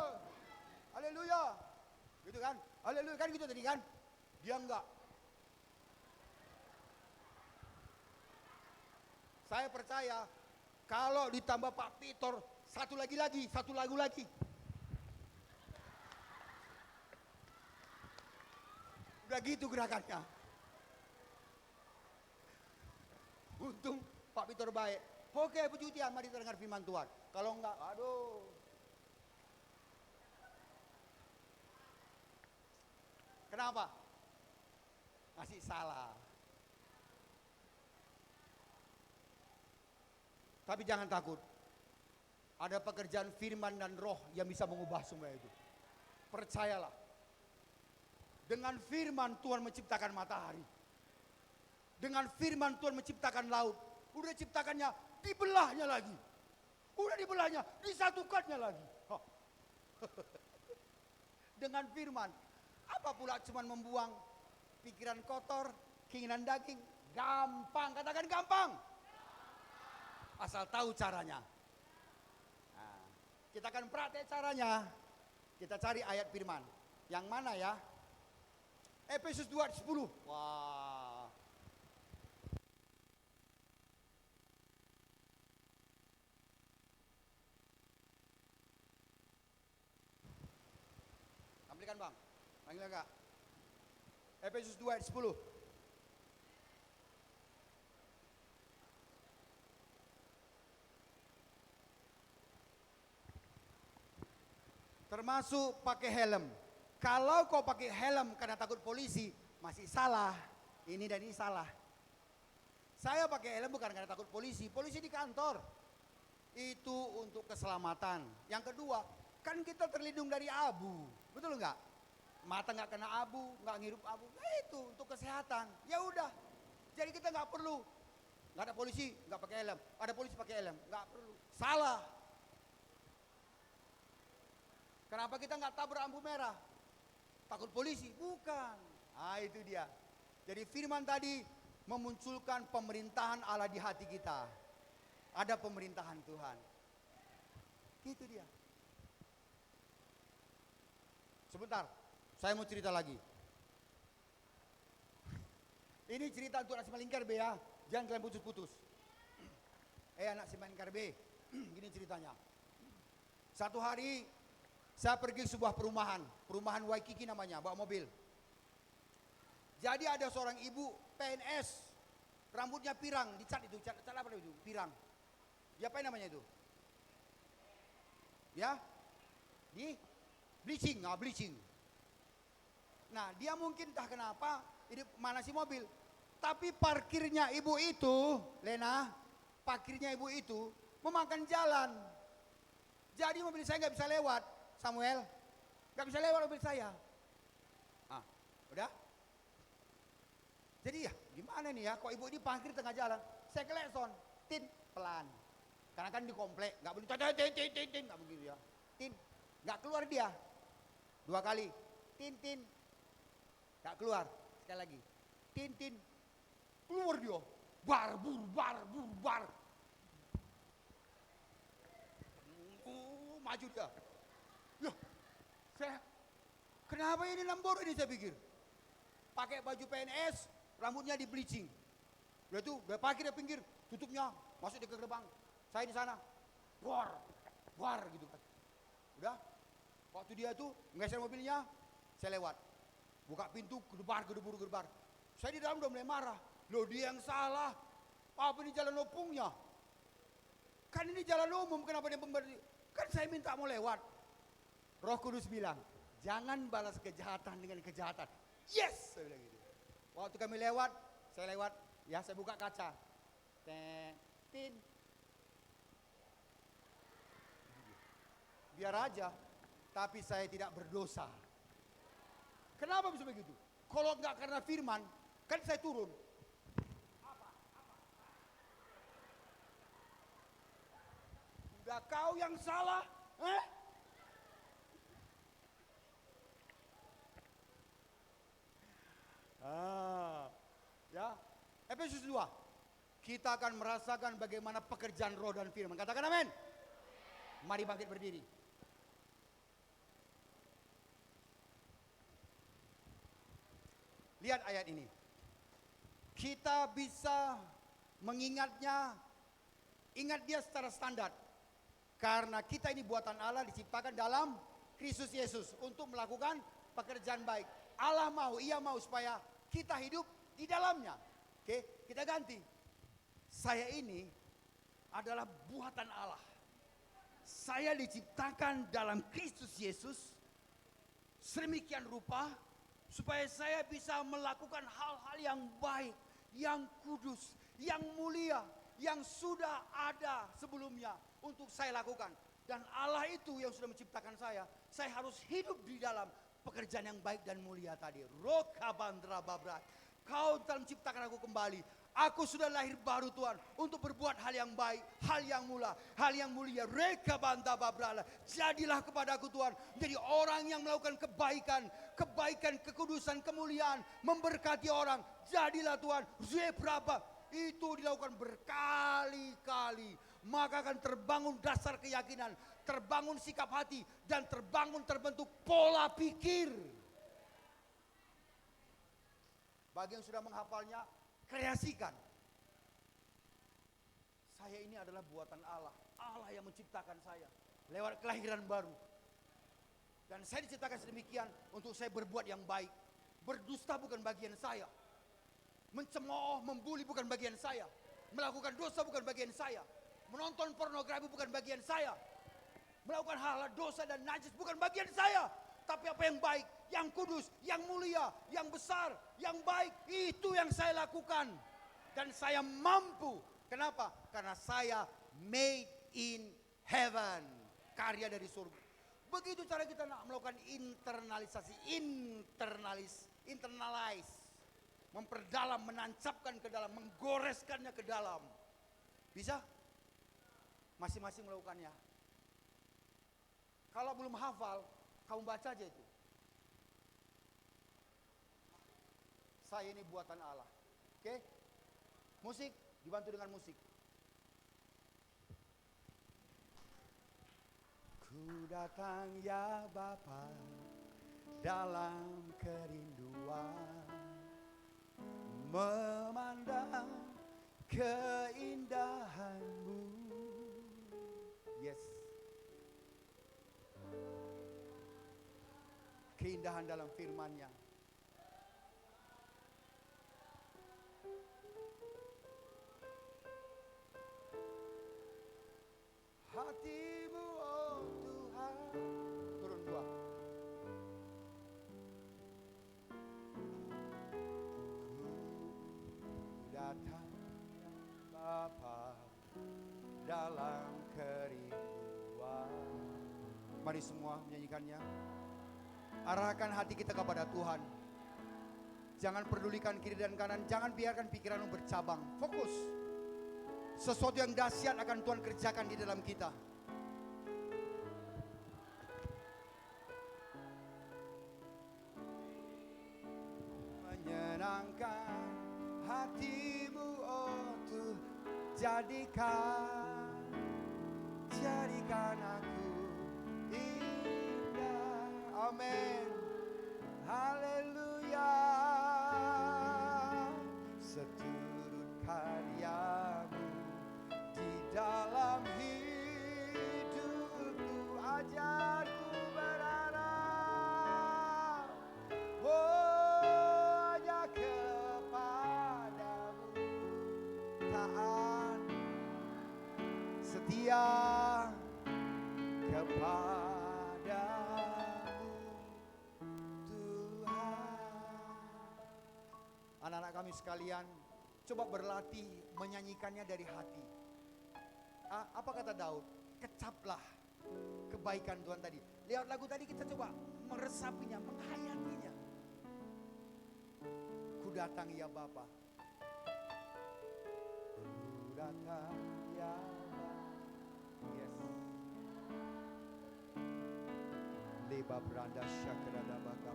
Haleluya. Gitu kan? Haleluya kan gitu tadi kan? Dia enggak. Saya percaya kalau ditambah Pak Pitor satu lagu lagi. Udah gitu gerakannya. Untung Pak Pitor baik. Oke, puji Tuhan, mari kita dengar firman Tuhan. Kalau enggak, aduh. Kenapa? Masih salah. Tapi jangan takut. Ada pekerjaan firman dan roh yang bisa mengubah semua itu. Percayalah. Dengan firman Tuhan menciptakan matahari. Dengan firman Tuhan menciptakan laut. Udah ciptakannya, dibelahnya lagi. Udah dibelahnya, disatukannya lagi. Dengan firman. Apa pula cuman membuang pikiran kotor, keinginan daging. Gampang, katakan gampang. Asal tahu caranya. Nah, kita akan praktek caranya. Kita cari ayat firman. Yang mana ya? Efesus 2 ayat 10. Wah. Ambilkan bang. Panggil enggak? Efesus 2 ayat 10. Termasuk pakai helm. Kalau kau pakai helm karena takut polisi, masih salah. Ini dan ini salah. Saya pakai helm bukan karena takut polisi. Polisi di kantor. Itu untuk keselamatan. Yang kedua, kan kita terlindung dari abu. Betul enggak? Mata nggak kena abu, nggak ngirup abu. Nah, itu untuk kesehatan. Ya udah. Jadi kita nggak perlu. Nggak ada polisi, nggak pakai helm. Ada polisi pakai helm, nggak perlu. Salah. Kenapa kita nggak tabrak lampu merah? Takut polisi? Bukan. Ah, itu dia. Jadi firman tadi memunculkan pemerintahan Allah di hati kita. Ada pemerintahan Tuhan. Gitu dia. Sebentar, saya mau cerita lagi. Ini cerita untuk anak Simalingkar B ya. Jangan kalian putus-putus. Anak Simalingkar B. Gini ceritanya. Satu hari saya pergi ke sebuah perumahan. Perumahan Waikiki namanya, bawa mobil. Jadi ada seorang ibu PNS. Rambutnya pirang, dicat itu, cat apa itu? Pirang. Ya apa namanya itu? Ya? Di bleaching, bleaching. Nah, dia mungkin entah kenapa ini mana sih mobil. Tapi parkirnya ibu itu, Lena, parkirnya ibu itu memakan jalan. Jadi mobil saya nggak bisa lewat, Samuel. Nggak bisa lewat mobil saya. Ah, udah? Jadi ya, gimana nih ya? Kok ibu ini parkir tengah jalan? Saya kelekson, tin, pelan. Karena kan di komplek, nggak boleh tin, nggak begitu ya. Tin, nggak keluar dia. 2 kali, tin, nggak keluar. Sekali lagi, tin, keluar dia. Bar. Maju dia. Loh, kenapa ini Lamborghini ini saya pikir? Pakai baju PNS, rambutnya di bleaching. Udah tuh, udah parkir di pinggir, tutupnya, masuk di ke gerbang. Saya di sana, war gitu kan. Udah, waktu dia tuh ngeser mobilnya, saya lewat. Buka pintu, gedebar. Saya di dalam udah mulai marah. Loh, dia yang salah. Apa ini jalan opungnya? Kan ini jalan umum, kenapa dia pemberi? Kan saya minta mau lewat. Roh Kudus bilang, jangan balas kejahatan dengan kejahatan. Yes, saya bilang gitu. Waktu kami lewat, saya lewat, ya saya buka kaca. Tin. Biar aja, tapi saya tidak berdosa. Kenapa bisa begitu? Kalau enggak karena firman, kan saya turun. Udah kau yang salah, ya. Efesus 2. Kita akan merasakan bagaimana pekerjaan roh dan firman. Katakan amin. Mari bangkit berdiri. Lihat ayat ini. Kita bisa mengingatnya, ingat dia secara standar. Karena kita ini buatan Allah diciptakan dalam Kristus Yesus untuk melakukan pekerjaan baik. Allah mau, Ia mau supaya kita hidup di dalamnya. Oke, kita ganti. Saya ini adalah buatan Allah. Saya diciptakan dalam Kristus Yesus sedemikian rupa supaya saya bisa melakukan hal-hal yang baik, yang kudus, yang mulia, yang sudah ada sebelumnya untuk saya lakukan. Dan Allah itu yang sudah menciptakan saya harus hidup di dalam pekerjaan yang baik dan mulia tadi. Rokabandra babra, kau telah menciptakan aku kembali. Aku sudah lahir baru Tuhan untuk berbuat hal yang baik, hal yang mulia. Rekabandra babra, jadilah kepadaku Tuhan menjadi orang yang melakukan kebaikan, kekudusan, kemuliaan, memberkati orang. Jadilah Tuhan, Zebraba, itu dilakukan berkali-kali. Maka akan terbangun dasar keyakinan, terbangun sikap hati, dan terbentuk pola pikir. Bagi yang sudah menghafalnya, kreasikan. Saya ini adalah buatan Allah. Allah yang menciptakan saya lewat kelahiran baru. Dan saya diciptakan sedemikian untuk saya berbuat yang baik. Berdusta bukan bagian saya. Mencemooh, membuli bukan bagian saya. Melakukan dosa bukan bagian saya. Menonton pornografi bukan bagian saya. Melakukan hal-hal dosa dan najis bukan bagian saya. Tapi apa yang baik, yang kudus, yang mulia, yang besar, yang baik, itu yang saya lakukan. dan saya mampu. Kenapa? Karena saya made in heaven, karya dari surga. Begitu cara kita nak melakukan internalisasi, internalize, memperdalam, menancapkan ke dalam, menggoreskannya ke dalam. Bisa? Masing-masing melakukannya. Kalau belum hafal, kamu baca aja itu. Saya ini buatan Allah. Oke? Musik, dibantu dengan musik. Ku datang ya Bapa dalam kerinduan, memandang keindahan-Mu. Yes. Keindahan dalam firman-Nya. Hati-Mu oh Tuhan. Turun 2. Ku datang ya Bapa dalam kerinduan. Mari semua menyanyikannya. Arahkan hati kita kepada Tuhan. Jangan pedulikan kiri dan kanan. Jangan biarkan pikiranmu bercabang. Fokus. Sesuatu yang dahsyat akan Tuhan kerjakan di dalam kita. Menyenangkan hati-Mu oh Tuhan, jadikan aku indah. Amin. Haleluya. Seturut karya-Mu di dalam hidupku, ajarku berharap hanya kepadamu, taat setia kepadamu Tuhan. Anak-anak kami sekalian, coba berlatih menyanyikannya dari hati. Apa kata Daud? Kecaplah kebaikan Tuhan tadi. Lihat lagu tadi, kita coba meresapinya, menghayatinya. Ku datang ya Bapa. Ku datang ya Bapa. Yes. Leba beranda syakrada baka.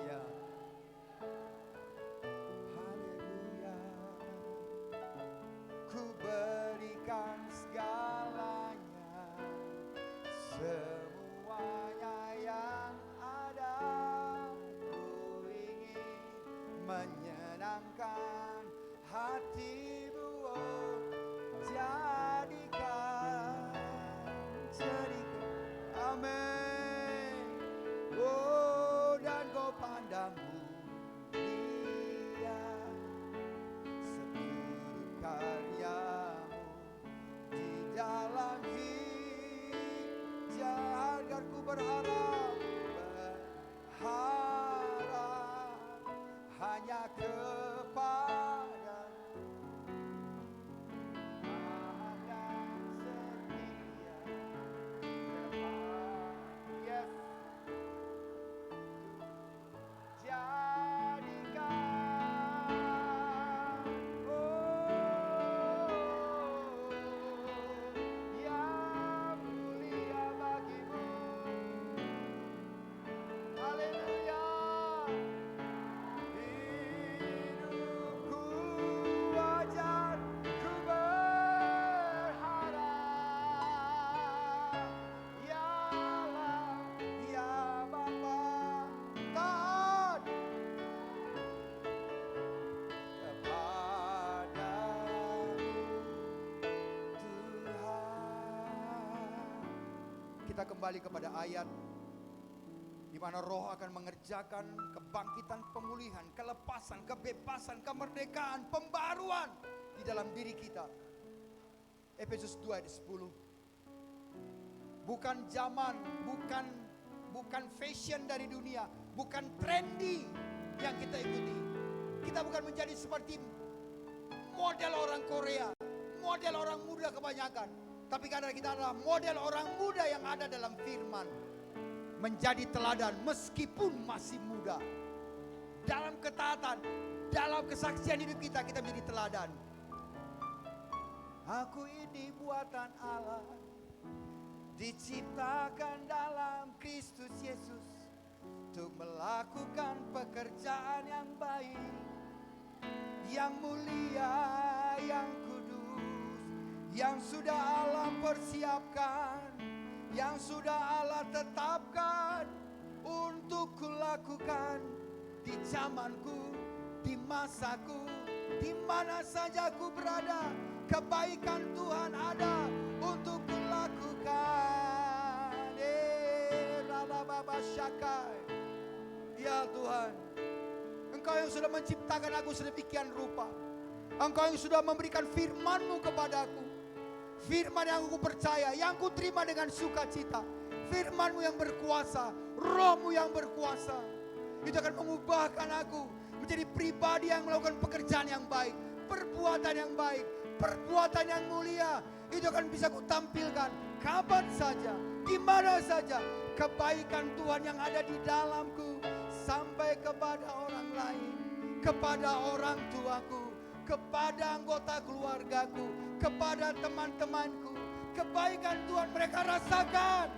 Ya. Haleluya. Ku berikan segalanya, semuanya yang ada. Ku ingin menyenangkan hati-Mu oh, jadikan. Amin. Oh, dan Kau pandang mulia seluruh karya-Mu di dalam hidup, agar ku berharap hanya kepada dan setia. Yes. Jadikan yang mulia bagi-Mu. Haleluya. Hidupku wajar, ku berharap ya Allah, ya Bapa, taat kepadamu Tuhan. Kita kembali kepada ayat di mana Roh akan mengerjakan kebangkitan, pemulihan, kelepasan, kebebasan, kemerdekaan, pembaruan di dalam diri kita. Efesus 2 ayat 10. Bukan zaman, bukan fashion dari dunia, bukan trendy yang kita ikuti, Kita bukan menjadi seperti model orang Korea, model orang muda kebanyakan. Tapi karena kita adalah model orang muda yang ada dalam firman. Menjadi teladan meskipun masih muda. Dalam ketaatan, dalam kesaksian hidup kita, kita menjadi teladan. Aku ini buatan Allah, diciptakan dalam Kristus Yesus, untuk melakukan pekerjaan yang baik, yang mulia, yang kudus, yang sudah Allah persiapkan, yang sudah Allah tetapkan untuk kulakukan di zamanku, di masaku, di mana saja ku berada. Kebaikan Tuhan ada untuk kulakukan. Ya Tuhan, Engkau yang sudah menciptakan aku sedemikian rupa. Engkau yang sudah memberikan firman-Mu kepadaku. Firman yang aku percaya, yang ku terima dengan sukacita. Firman-Mu yang berkuasa, Roh-Mu yang berkuasa. Itu akan mengubahkan aku menjadi pribadi yang melakukan pekerjaan yang baik, perbuatan yang baik, perbuatan yang mulia. Itu akan bisa ku tampilkan kapan saja, di mana saja. Kebaikan Tuhan yang ada di dalamku sampai kepada orang lain, kepada orang tuaku, kepada anggota keluargaku, kepada teman-temanku. Kebaikan Tuhan mereka rasakan.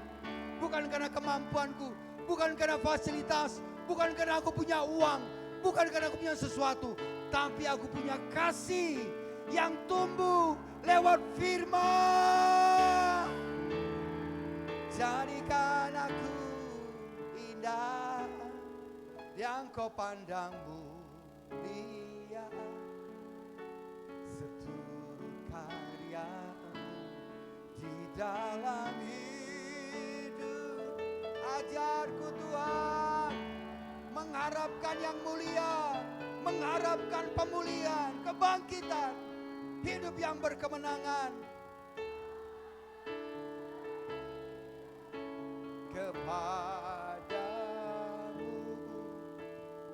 Bukan karena kemampuanku, bukan karena fasilitas, bukan karena aku punya uang, bukan karena aku punya sesuatu, tapi aku punya kasih yang tumbuh lewat firman. Jadikan aku indah yang kau pandang mulia, seturut karya di dalam hidup. Ajarku Tuhan mengharapkan yang mulia, mengharapkan pemulihan, kebangkitan, hidup yang berkemenangan. Kepadamu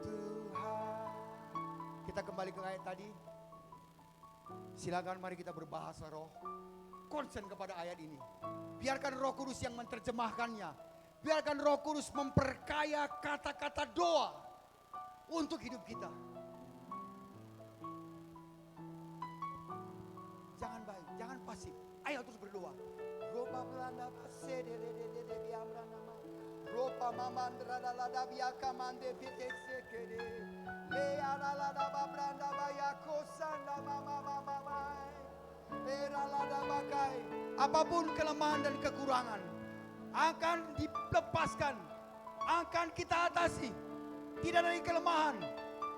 Tuhan. Kita kembali ke ayat tadi. Silakan mari kita berbahasa roh. Konsen kepada ayat ini. Biarkan Roh Kudus yang menerjemahkannya. Biarkan Roh Kudus memperkaya kata-kata doa untuk hidup kita. Jangan baik, jangan pasif. Ayo terus berdoa. Ropa Belanda Ropa Mamandra Lada Biaka Mande Pitesekede Lea Lada Babranda Bayakosanda Mama Mama Era Lada Bakai. Apapun kelemahan dan kekurangan akan dilepaskan, akan kita atasi. Tidak dari kelemahan,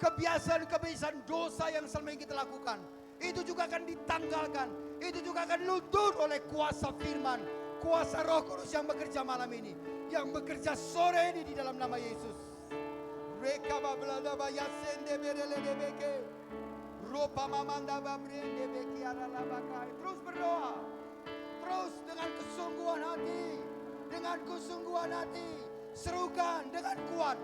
kebiasaan-kebiasaan dosa yang selama ini kita lakukan, itu juga akan ditanggalkan. Itu juga akan luntur oleh kuasa firman, kuasa Roh Kudus yang bekerja malam ini, yang bekerja sore ini di dalam nama Yesus. Terus berdoa, terus dengan kesungguhan hati, dengan kesungguhan hati, serukan dengan kuat,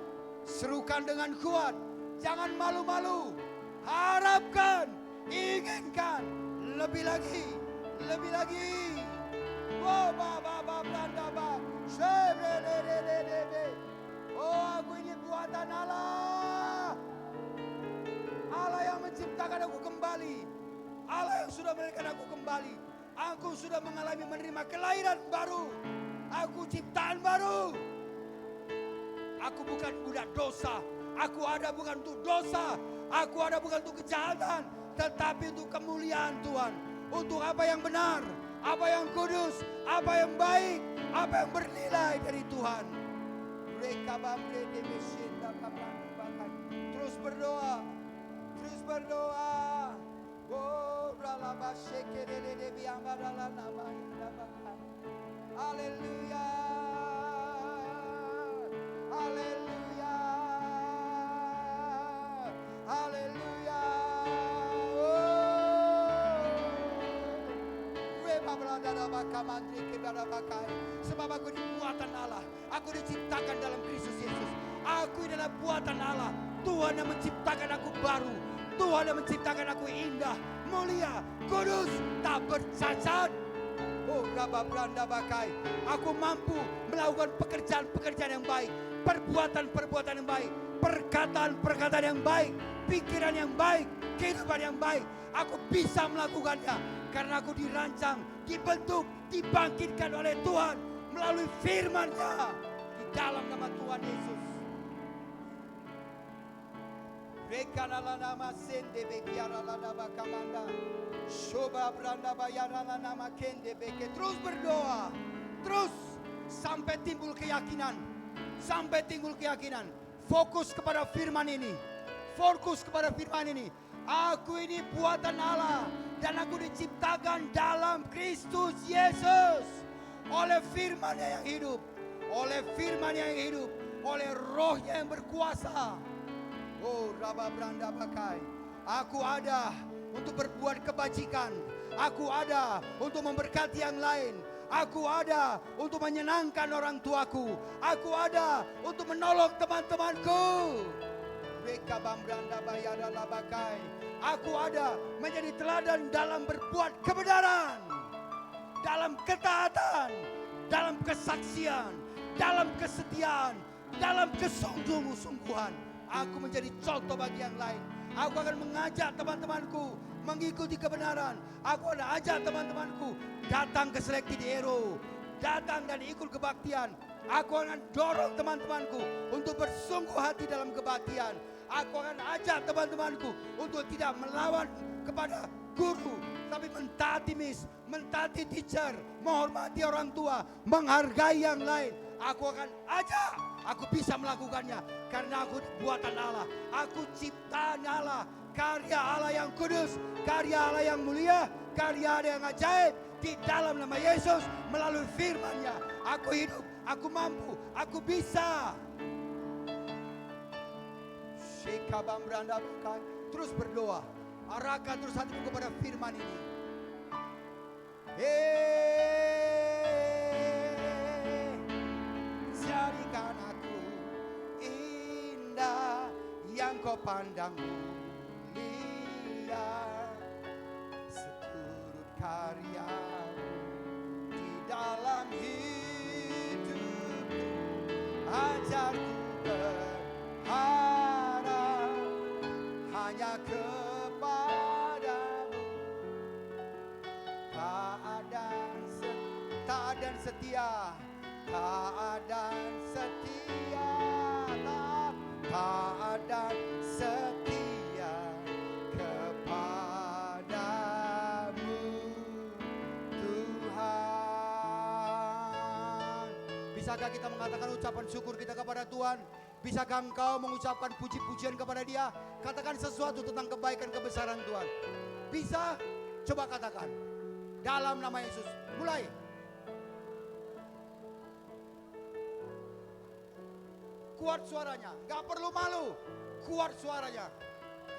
serukan dengan kuat, jangan malu-malu, harapkan, inginkan lebih lagi, lebih lagi. Oh aku ini buatan Allah, Allah yang menciptakan aku kembali, Allah yang sudah memberikan aku kembali. Aku sudah mengalami menerima kelahiran baru, aku ciptaan baru. Aku bukan budak dosa, aku ada bukan untuk dosa, aku ada bukan untuk kejahatan, tetapi untuk kemuliaan Tuhan, untuk apa yang benar, apa yang kudus, apa yang baik, apa yang bernilai dari Tuhan. Terus berdoa, terus berdoa. Haleluya, haleluya, haleluya. Sebab aku dibuatan Allah, aku diciptakan dalam Kristus Yesus. Aku adalah buatan Allah, Tuhan yang menciptakan aku baru. Tuhan yang menciptakan aku indah, mulia, kudus, tak bercacat. Oh, Rabba Branda Bakai. Aku mampu melakukan pekerjaan-pekerjaan yang baik, perbuatan-perbuatan yang baik, perkataan-perkataan yang baik, pikiran yang baik, kehidupan yang baik. Aku bisa melakukannya karena aku dirancang, dibentuk, dibangkitkan oleh Tuhan melalui firman-Nya di dalam nama Tuhan Yesus. Rekanala nama sende bekiara lada bakamanda. Shoba branda bayara nama kende beke. Terus berdoa. Terus sampai timbul keyakinan. Sampai timbul keyakinan. Fokus kepada firman ini. Fokus kepada firman ini. Aku ini buatan Allah dan aku diciptakan dalam Kristus Yesus oleh firman-Nya yang hidup. Oleh firman-Nya yang hidup. Oleh roh-Nya yang berkuasa. Oh, Rabba Branda Bakai. Aku ada untuk berbuat kebajikan. Aku ada untuk memberkati yang lain. Aku ada untuk menyenangkan orang tuaku. Aku ada untuk menolong teman-temanku. Reka Bambranda Bayada Labakai. Aku ada menjadi teladan dalam berbuat kebenaran, dalam ketaatan, dalam kesaksian, dalam kesetiaan, dalam kesungguh-sungguhan. Aku menjadi contoh bagi yang lain. Aku akan mengajak teman-temanku mengikuti kebenaran. Aku akan ajak teman-temanku datang ke Selekti di Ero, datang dan ikut kebaktian. Aku akan dorong teman-temanku untuk bersungguh hati dalam kebaktian. Aku akan ajak teman-temanku untuk tidak melawan kepada guru, tapi mentaati miss, mentaati teacher, menghormati orang tua, menghargai yang lain. Aku akan ajak, aku bisa melakukannya karena aku buatan Allah. Aku ciptaan Allah, karya Allah yang kudus, karya Allah yang mulia, karya Allah yang ajaib di dalam nama Yesus melalui firman-Nya. Aku hidup, aku mampu, aku bisa. Shekabam Branda Bakai. Terus berdoa, arahkan terus hatimu kepada firman ini. Jadikan aku indah yang kau pandang mulia, seturut karyamu di dalam hidupku. Ajarku berharap hanya kepadamu. Taat dan setia, taat dan setia, taat dan setia kepadamu Tuhan. Bisakah kita mengatakan ucapan syukur kita kepada Tuhan? Bisakah engkau mengucapkan puji-pujian kepada Dia? Katakan sesuatu tentang kebaikan kebesaran Tuhan. Bisa? Coba katakan. Dalam nama Yesus. Mulai. Kuat suaranya. Gak perlu malu. Kuat suaranya.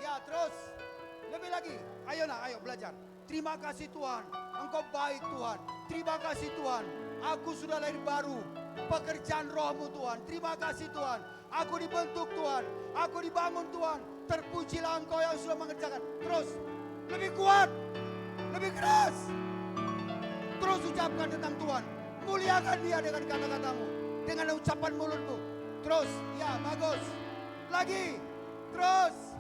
Ya terus. Lebih lagi. Ayo nak, ayo belajar. Terima kasih Tuhan. Engkau baik Tuhan. Terima kasih Tuhan. Aku sudah lahir baru. Pekerjaan rohmu Tuhan. Terima kasih Tuhan. Aku dibentuk Tuhan. Aku dibangun Tuhan. Terpujilah Engkau yang sudah mengerjakan. Terus. Lebih kuat. Lebih keras. Terus ucapkan tentang Tuhan. Muliakan Dia dengan kata-katamu. Dengan ucapan mulutmu. Terus. Ya bagus. Lagi. Terus.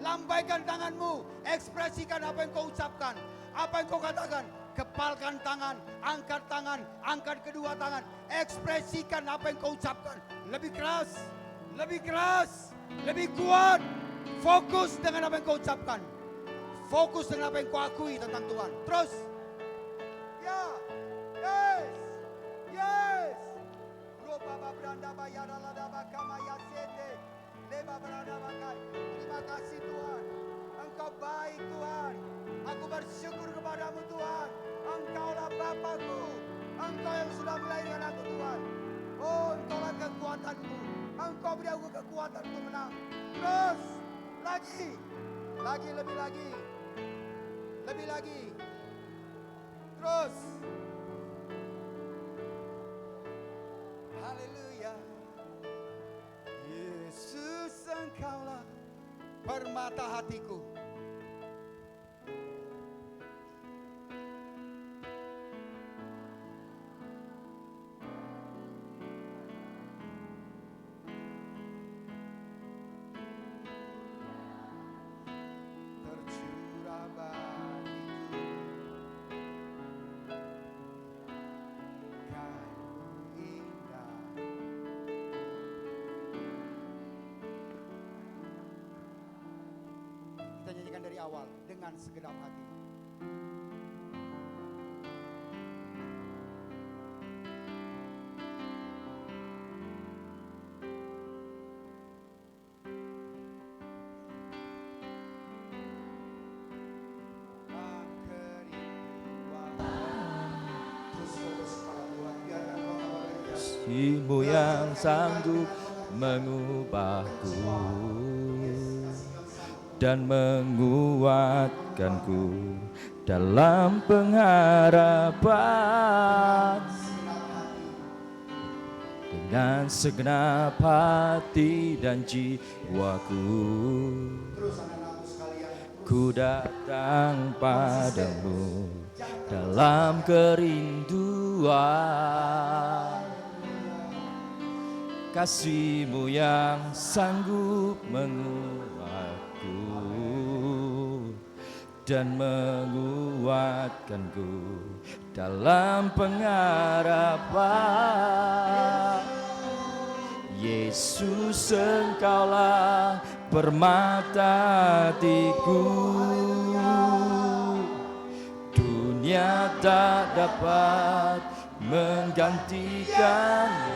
Lambaikan tanganmu. Ekspresikan apa yang kau ucapkan. Apa yang kau katakan. Kepalkan tangan. Angkat kedua tangan. Ekspresikan apa yang kau ucapkan. Lebih keras. Lebih keras. Lebih kuat. Fokus dengan apa yang kau ucapkan. Fokus dengan apa yang kau akui tentang Tuhan. Terus. Ya. Yes. Yes. Roba beranda bayara lada bakama yasete. Leba beranda bakai. Terima kasih Tuhan. Engkau baik Tuhan. Aku bersyukur kepadamu Tuhan. Engkaulah Bapakku. Engkau yang sudah melahirkan aku Tuhan. Oh, Engkaulah kekuatanku. Engkau beri aku kekuatan untuk menang. Terus. Lagi. Lagi, lebih lagi. Lebih lagi. Terus. Haleluya. Yesus Engkau permata hatiku. Tercurah bagiku kasih indah. Kita nyanyikan dari awal dengan segenap hati. Kasih-Mu yang sanggup mengubahku dan menguatkanku dalam pengharapan. Dengan segenap hati dan jiwaku, ku datang padamu dalam kerinduan. Kasih-Mu yang sanggup menguatku dan menguatkanku dalam pengharapan. Yesus, Engkaulah permata hatiku, dunia tak dapat menggantikanmu.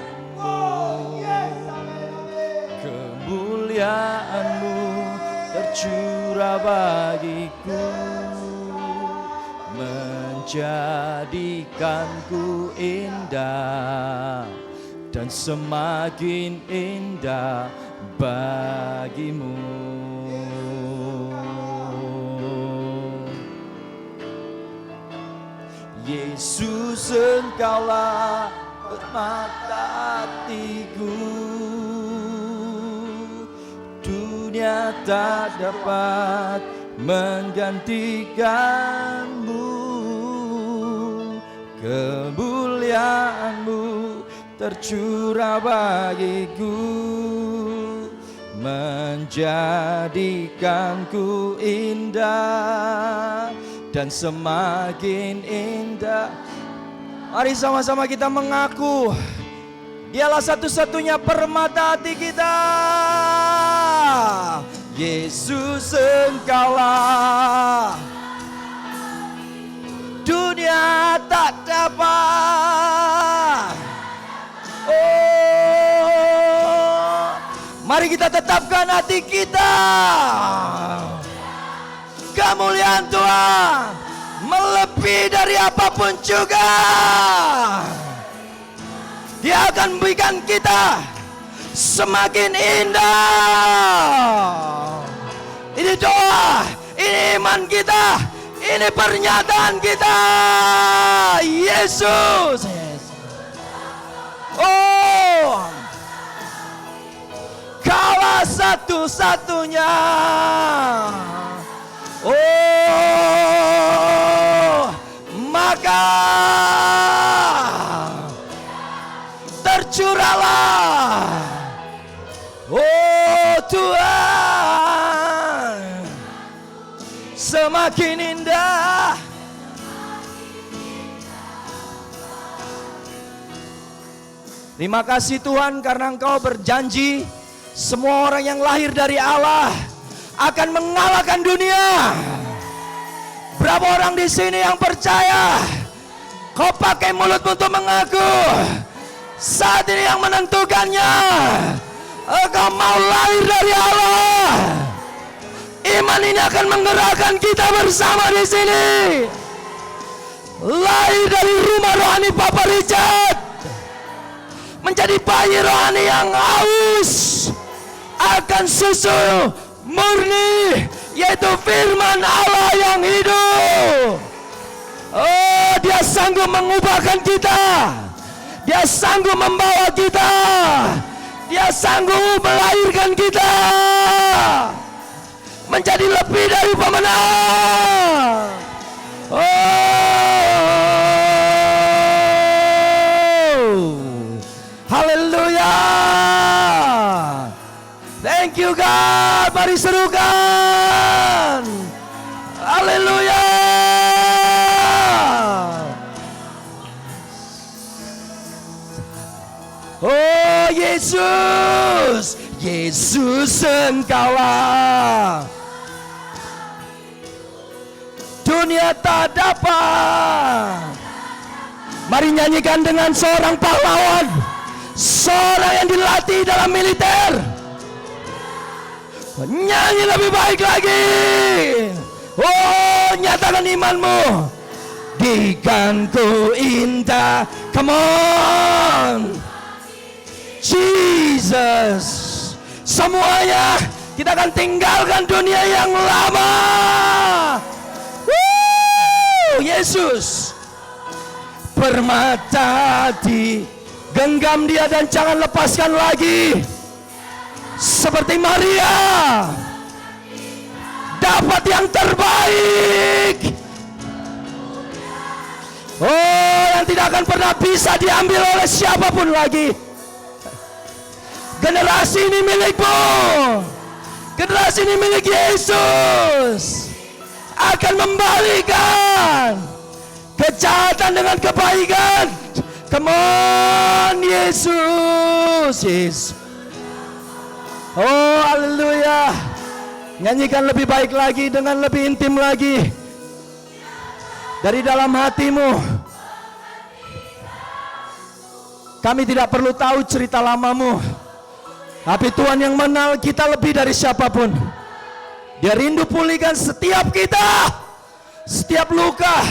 Kemuliaan-Mu tercurah bagiku, menjadikanku indah dan semakin indah bagimu. Yesus, Engkaulah permata hatiku, dunia tak dapat menggantikanmu. Kemuliaan-Mu tercurah bagiku, menjadikanku indah dan semakin indah. Mari sama-sama kita mengaku, Dialah satu-satunya permata hati kita. Yesus, Engkaulah dunia tak dapat. Oh, mari kita tetapkan hati kita. Kemuliaan Tuhan melebihi dari apapun juga. Dia akan memberikan kita semakin indah. Ini doa, ini iman kita, ini pernyataan kita. Yesus. Oh, Kaulah satu-satunya. Oh, maka tercurahlah, oh Tuhan, semakin indah. Terima kasih Tuhan karena Engkau berjanji semua orang yang lahir dari Allah akan mengalahkan dunia. Berapa orang di sini yang percaya? Kau pakai mulut untuk mengaku. Saat ini yang menentukannya, engkau mau lahir dari Allah. Iman ini akan menggerakkan kita bersama di sini. Lahir dari rumah rohani Papa Richard, menjadi bayi rohani yang haus akan susu murni, yaitu firman Allah yang hidup. Oh, Dia sanggup mengubahkan kita. Dia sanggup membawa kita. Dia sanggup melahirkan kita. menjadi lebih dari pemenang. Haleluya. Thank you God. Mari serukan. Haleluya. Oh Yesus, Yesus Engkaulah dunia tak dapat. Mari nyanyikan dengan seorang pahlawan, seorang yang dilatih dalam militer. Nyanyi lebih baik lagi. Oh, nyatakan imanmu. Diganku indah. Come on. Jesus. Semuanya kita akan tinggalkan dunia yang lama. Yesus. Permata digenggam dia dan jangan lepaskan lagi. Seperti Maria dapat yang terbaik. Oh, yang tidak akan pernah bisa diambil oleh siapapun lagi. Generasi ini milikmu. Generasi ini milik Yesus. Akan membalikan kejahatan dengan kebaikan. Come on Yesus. Yesus. Oh haleluya. Nyanyikan lebih baik lagi, dengan lebih intim lagi. Dari dalam hatimu. Kami tidak perlu tahu cerita lamamu, tapi Tuhan yang mengenal kita lebih dari siapapun. Dia rindu pulihkan setiap kita, setiap luka,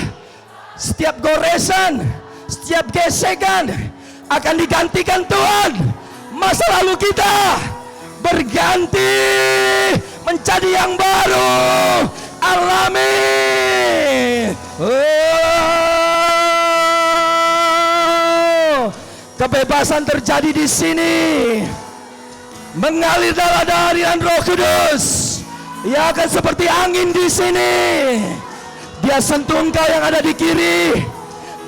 setiap goresan, setiap gesekan akan digantikan Tuhan. Masa lalu kita berganti menjadi yang baru. Alami. Oh, kebebasan terjadi di sini. Mengalir darah dari Roh Kudus. Ia akan seperti angin di sini. Dia sentuh engkau yang ada di kiri.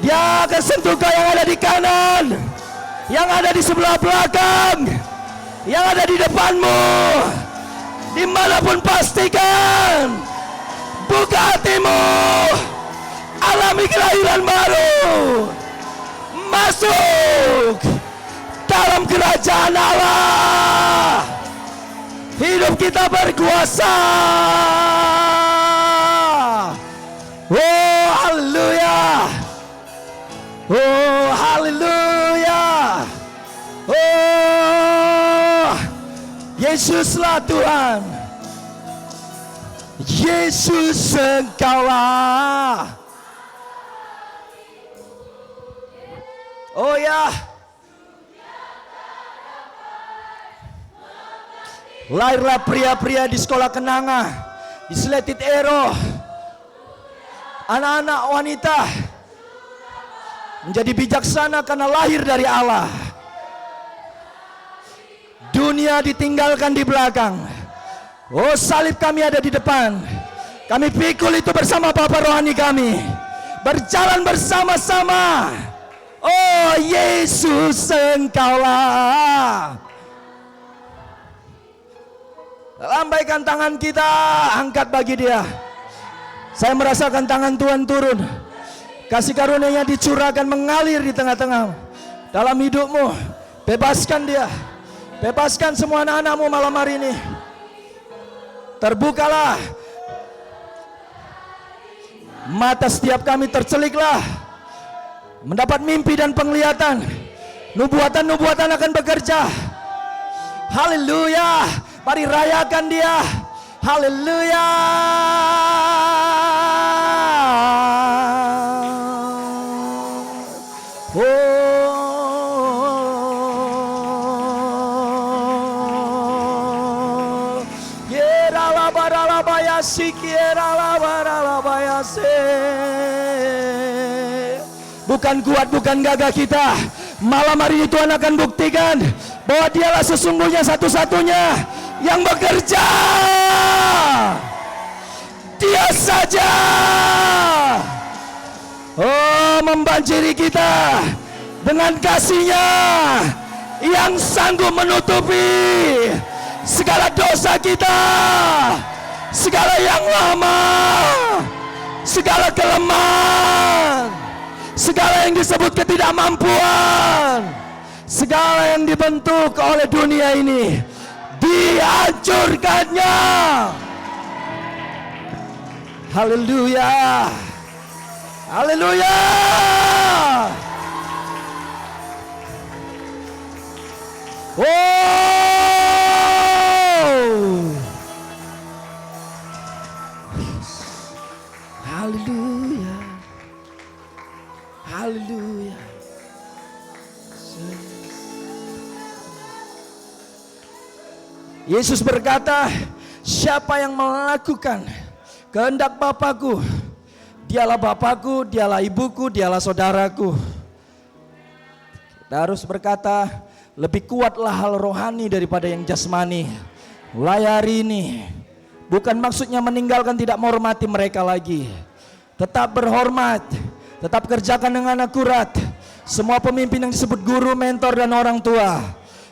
Dia akan sentuh engkau yang ada di kanan, yang ada di sebelah belakang, yang ada di depanmu. Dimanapun pastikan, buka hatimu, alami kelahiran baru, masuk dalam kerajaan Allah. Hidup kita berkuasa. Oh haleluya. Oh haleluya. Oh Yesuslah Tuhan. Yesus Engkaulah. Oh ya. Lahirlah pria-pria di sekolah Kenanga, di Seletit Ero. Anak-anak wanita menjadi bijaksana karena lahir dari Allah. Dunia ditinggalkan di belakang. Oh salib kami ada di depan. Kami pikul itu bersama Bapa rohani kami. Berjalan bersama-sama. Oh Yesus Engkaulah. Lambaikan tangan kita, angkat bagi dia. Saya merasakan tangan Tuhan turun. Kasih karunia-Nya dicurahkan, mengalir di tengah-tengah dalam hidupmu. Bebaskan dia. Bebaskan semua anak-anakmu malam hari ini. Terbukalah mata setiap kami, terceliklah mendapat mimpi dan penglihatan. Nubuatan-nubuatan akan bekerja. Haleluya. Mari rayakan dia. Haleluya. Oh. Bukan kuat, bukan gagah kita. Malam hari ini Tuhan akan buktikan bahwa dialah sesungguhnya satu-satunya yang bekerja. Dia saja. Oh, membanjiri kita dengan kasih-Nya yang sanggup menutupi segala dosa kita, segala yang lama, segala kelemahan, segala yang disebut ketidakmampuan, segala yang dibentuk oleh dunia ini, dihancurkannya. Haleluya. Haleluya. Oh. Haleluya. Haleluya. Yesus berkata, siapa yang melakukan kehendak Bapakku, dialah Bapakku, dialah ibuku, dialah saudaraku. Kita harus berkata, lebih kuatlah hal rohani daripada yang jasmani. Mulai hari ini, bukan maksudnya meninggalkan tidak menghormati mereka lagi. Tetap berhormat, tetap kerjakan dengan akurat. Semua pemimpin yang disebut guru, mentor, dan orang tua,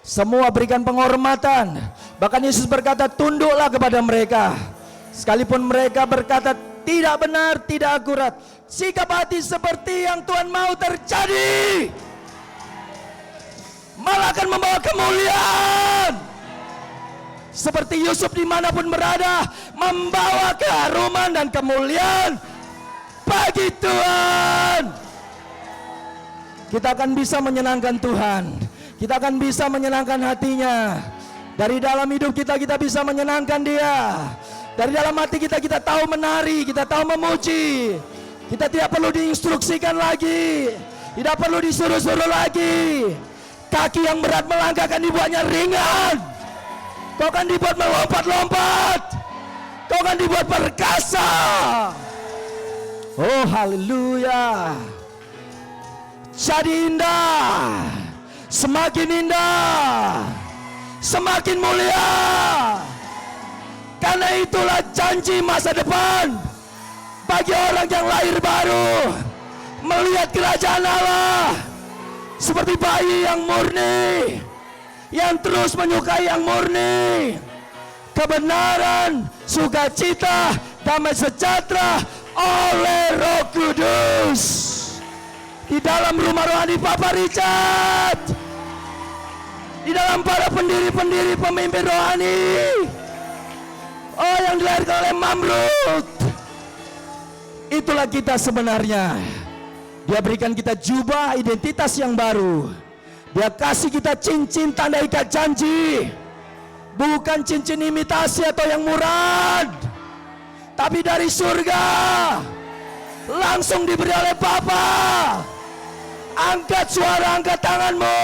semua berikan penghormatan. Bahkan Yesus berkata, tunduklah kepada mereka. Sekalipun mereka berkata tidak benar, tidak akurat, sikap hati seperti yang Tuhan mau terjadi, malah akan membawa kemuliaan. Seperti Yusuf dimanapun berada, membawa keharuman dan kemuliaan bagi Tuhan. Kita akan bisa menyenangkan Tuhan. Kita akan bisa menyenangkan hatinya. Dari dalam hidup kita, kita bisa menyenangkan Dia. Dari dalam hati kita, kita tahu menari, kita tahu memuji. Kita tidak perlu diinstruksikan lagi, tidak perlu disuruh-suruh lagi. Kaki yang berat melangkah akan dibuatnya ringan. Kau akan dibuat melompat-lompat. Kau akan dibuat perkasa. Oh, haleluya. Jadi indah, semakin indah, semakin mulia. Karena itulah janji masa depan bagi orang yang lahir baru, melihat kerajaan Allah seperti bayi yang murni, yang terus menyukai yang murni, kebenaran, sukacita, damai sejahtera oleh Roh Kudus di dalam rumah rohani Papa Richard, di dalam para pendiri-pendiri pemimpin rohani. Oh, yang dilahirkan oleh Mamrut. Itulah kita sebenarnya. Dia berikan kita jubah identitas yang baru. Dia kasih kita cincin tanda ikat janji. Bukan cincin imitasi atau yang murad, tapi dari surga. Langsung diberi oleh Bapa. Angkat suara, angkat tanganmu.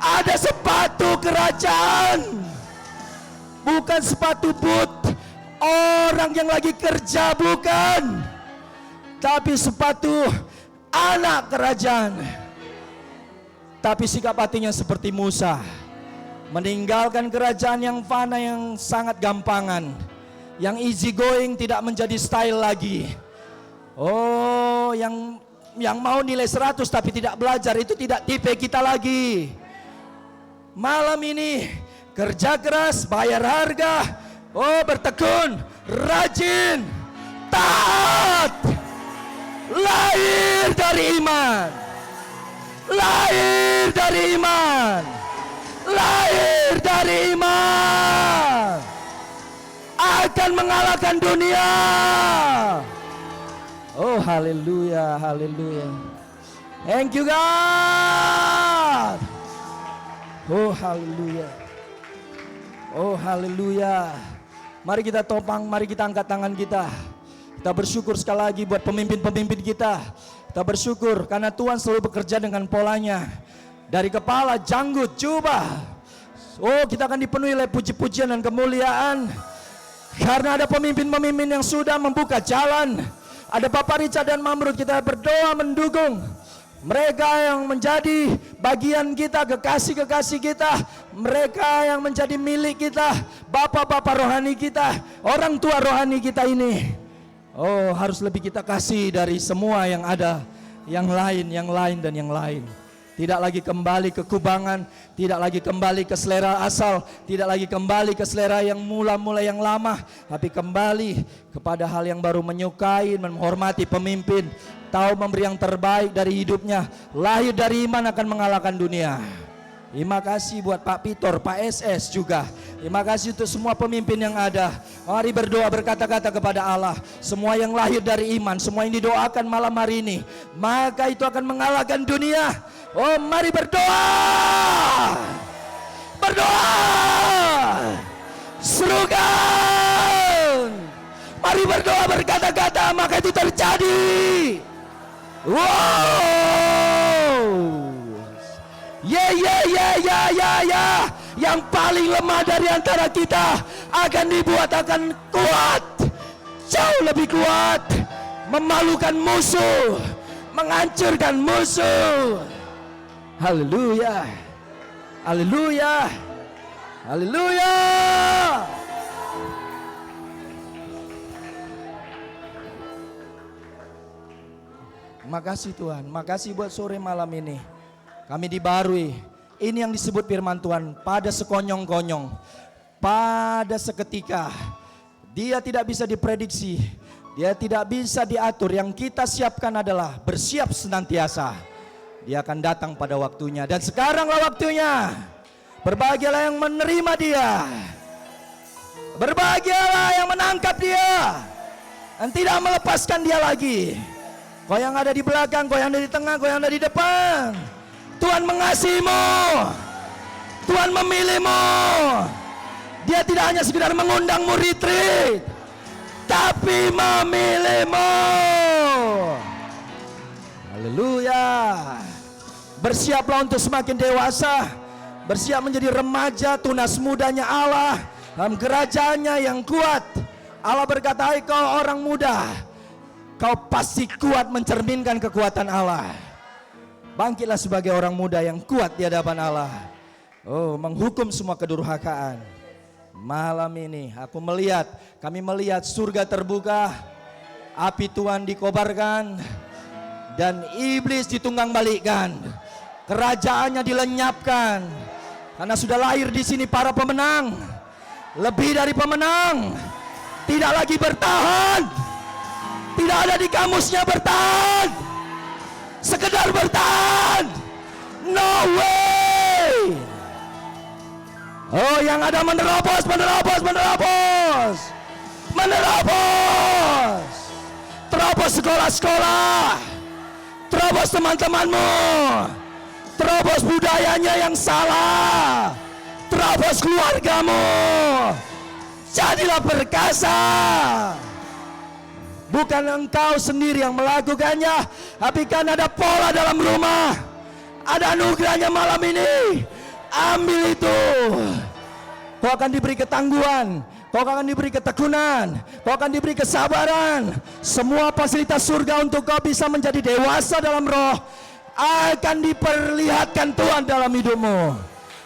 Ada sepatu kerajaan. Bukan sepatu boot orang yang lagi kerja, bukan. Tapi sepatu anak kerajaan. Tapi sikap hatinya seperti Musa, meninggalkan kerajaan yang fana, yang sangat gampangan, yang easy going, tidak menjadi style lagi. Oh, yang mau nilai 100 tapi tidak belajar, itu tidak tipe kita lagi. Malam ini kerja keras, bayar harga, oh bertekun, rajin, taat, lahir dari iman, lahir dari iman, lahir dari iman, akan mengalahkan dunia. Oh, haleluya, haleluya. Thank you God. Oh, haleluya. Oh, haleluya. Mari kita topang, mari kita angkat tangan kita. Kita bersyukur sekali lagi buat pemimpin-pemimpin kita. Kita bersyukur karena Tuhan selalu bekerja dengan polanya. Dari kepala, janggut, jubah. Oh, kita akan dipenuhi oleh puji-pujian dan kemuliaan. Karena ada pemimpin-pemimpin yang sudah membuka jalan. Ada Bapak Richard dan Mamrut, kita berdoa mendukung Mereka yang menjadi bagian kita, kekasih-kekasih kita, mereka yang menjadi milik kita, bapak-bapak rohani kita, orang tua rohani kita ini. Oh, harus lebih kita kasih dari semua yang ada, yang lain, dan yang lain. Tidak lagi kembali ke kubangan, tidak lagi kembali ke selera asal, tidak lagi kembali ke selera yang mula-mula yang lama, tapi kembali kepada hal yang baru, menyukai, menghormati pemimpin, tahu memberi yang terbaik dari hidupnya. Lahir dari iman akan mengalahkan dunia. Terima kasih buat Pak Pitor, Pak SS juga. Terima kasih untuk semua pemimpin yang ada. Mari berdoa, berkata-kata kepada Allah. Semua yang lahir dari iman, semua yang didoakan malam hari ini, maka itu akan mengalahkan dunia. Oh, mari berdoa. Berdoa. Serukan. Mari berdoa, berkata-kata, maka itu terjadi. Wow. Ya. Yang paling lemah dari antara kita akan akan kuat, jauh lebih kuat, memalukan musuh, menghancurkan musuh. Haleluya, haleluya, haleluya. Makasih Tuhan, makasih buat sore malam ini. Kami dibarui. Ini yang disebut firman Tuhan, pada sekonyong-konyong, pada seketika. Dia tidak bisa diprediksi, dia tidak bisa diatur. Yang kita siapkan adalah bersiap senantiasa. Dia akan datang pada waktunya, dan sekaranglah waktunya. Berbahagialah yang menerima dia, berbahagialah yang menangkap dia, dan tidak melepaskan dia lagi. Kau yang ada di belakang, kau yang ada di tengah, kau yang ada di depan, Tuhan mengasihimu, Tuhan memilihmu. Dia tidak hanya sekedar mengundangmu retreat, tapi memilihmu. Haleluya. Bersiaplah untuk semakin dewasa, bersiap menjadi remaja, tunas mudanya Allah dalam kerajaannya yang kuat. Allah berkata, hai kau orang muda, kau pasti kuat mencerminkan kekuatan Allah. Bangkitlah sebagai orang muda yang kuat di hadapan Allah. Oh, menghukum semua kedurhakaan. Malam ini kami melihat surga terbuka, api Tuhan dikobarkan, dan iblis ditunggang balikkan. Kerajaannya dilenyapkan. Karena sudah lahir di sini para pemenang, lebih dari pemenang. Tidak lagi bertahan, tidak ada di kamusnya bertahan, sekedar bertahan. No way. Oh, yang ada menerobos. Terobos sekolah-sekolah, terobos teman-temanmu, terobos budayanya yang salah, terobos keluargamu. Jadilah perkasa. Bukan engkau sendiri yang melakukannya, tapi kan ada pola dalam rumah, ada anugerahnya malam ini. Ambil itu. Kau akan diberi ketangguhan, kau akan diberi ketekunan, kau akan diberi kesabaran. Semua fasilitas surga untuk kau bisa menjadi dewasa dalam roh akan diperlihatkan Tuhan dalam hidupmu,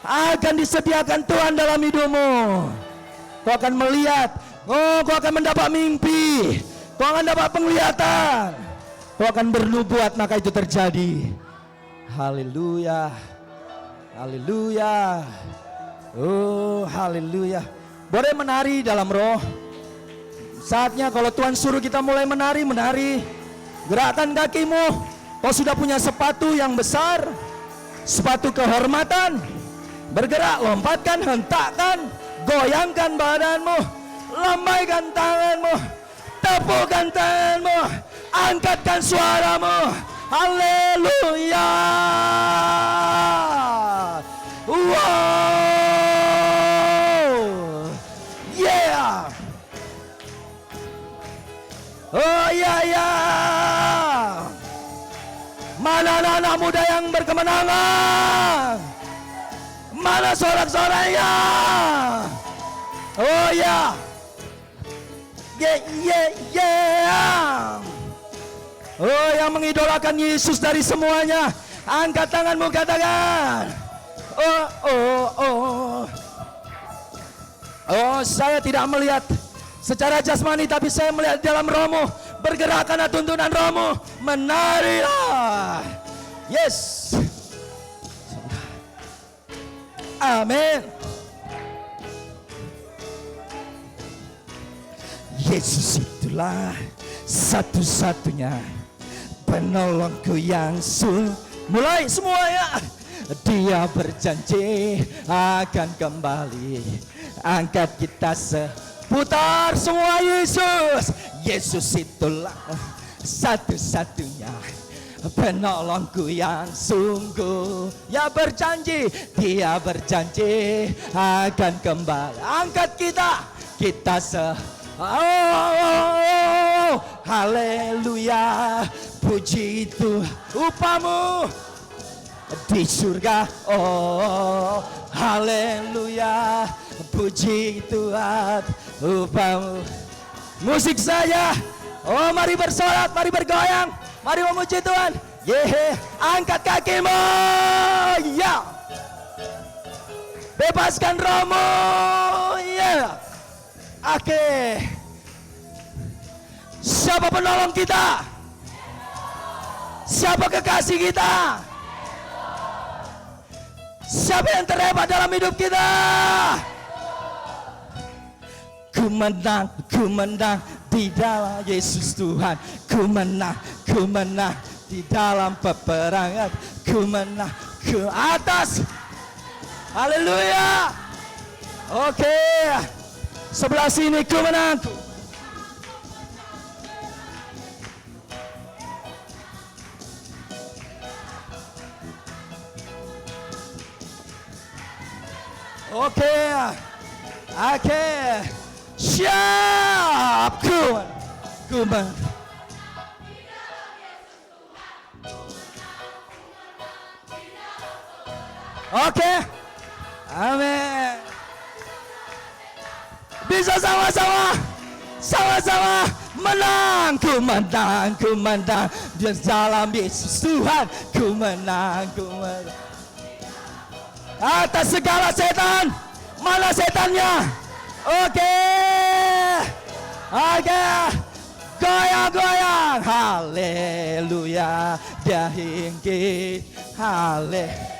akan disediakan Tuhan dalam hidupmu. Kau akan melihat, kau akan mendapat mimpi, kau akan dapat penglihatan, kau akan bernubuat, maka itu terjadi. Haleluya, haleluya. Oh, haleluya. Boleh menari dalam roh. Saatnya kalau Tuhan suruh kita mulai menari. Gerakkan kakimu. Kau sudah punya sepatu yang besar, sepatu kehormatan. Bergerak, lompatkan, hentakkan, goyangkan badanmu, lambaikan tanganmu, tepukkan tanganmu, angkatkan suaramu. Haleluya. Wow. Yeah. Oh ya. Mana anak muda yang berkemenangan? Mana sorak-soraknya? Oh ya. Yeah. Oh, yang mengidolakan Yesus dari semuanya, angkat tanganmu, katakan. Oh, oh, oh. Oh, saya tidak melihat secara jasmani, tapi saya melihat dalam rohmu. Bergerakkanlah tuntunan rohmu. Menarilah. Yes. Amin. Yesus itulah satu-satunya penolongku yang mulai semuanya. Dia berjanji akan kembali angkat kita seputar semua. Yesus itulah satu-satunya penolongku yang sungguh. Ya berjanji, dia berjanji akan kembali angkat kita oh, haleluya, puji Tuhan upamu di surga. Oh, haleluya, puji Tuhan upamu. Musik saja. Oh, mari bersorak, mari bergoyang, mari memuji Tuhan. Yehe, angkat kakimu. Ya. Bebaskan rohmu. Ya. Oke. Siapa penolong kita? Siapa kekasih kita? Siapa yang terhebat dalam hidup kita? Ku menang di dalam Yesus Tuhan. Ku menang di dalam peperangan. Ku menang ke atas. Haleluya. Oke. Sebelah sini ku menang. Oke. Siap. Ku menang. Oke. Amin. Bisa sama-sama menang. Ku menang di dalam Yesus Tuhan. Ku menang. Atas segala setan. Mana setannya? Oke. Goyang. Haleluya. Dia hingga. Haleluya.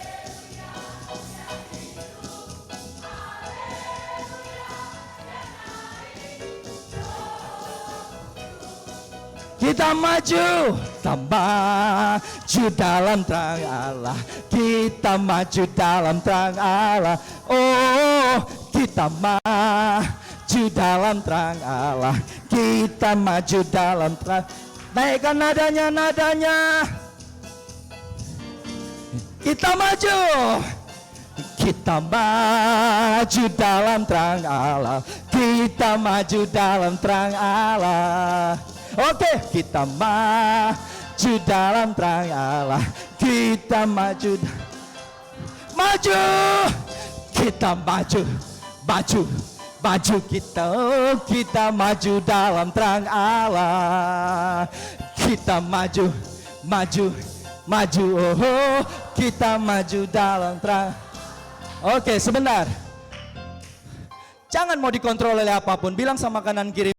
Kita maju dalam terang Allah. Kita maju dalam terang Allah. Oh, kita maju dalam terang Allah. Kita maju dalam terang. Naikkan nadanya. Kita maju dalam terang Allah. Kita maju dalam terang Allah. Oke, kita maju dalam terang Allah. Kita maju. Kita maju kita maju dalam terang Allah. Kita maju. Oh, kita maju dalam terang. Oke, sebentar. Jangan mau dikontrol oleh apapun. Bilang sama kanan kiri.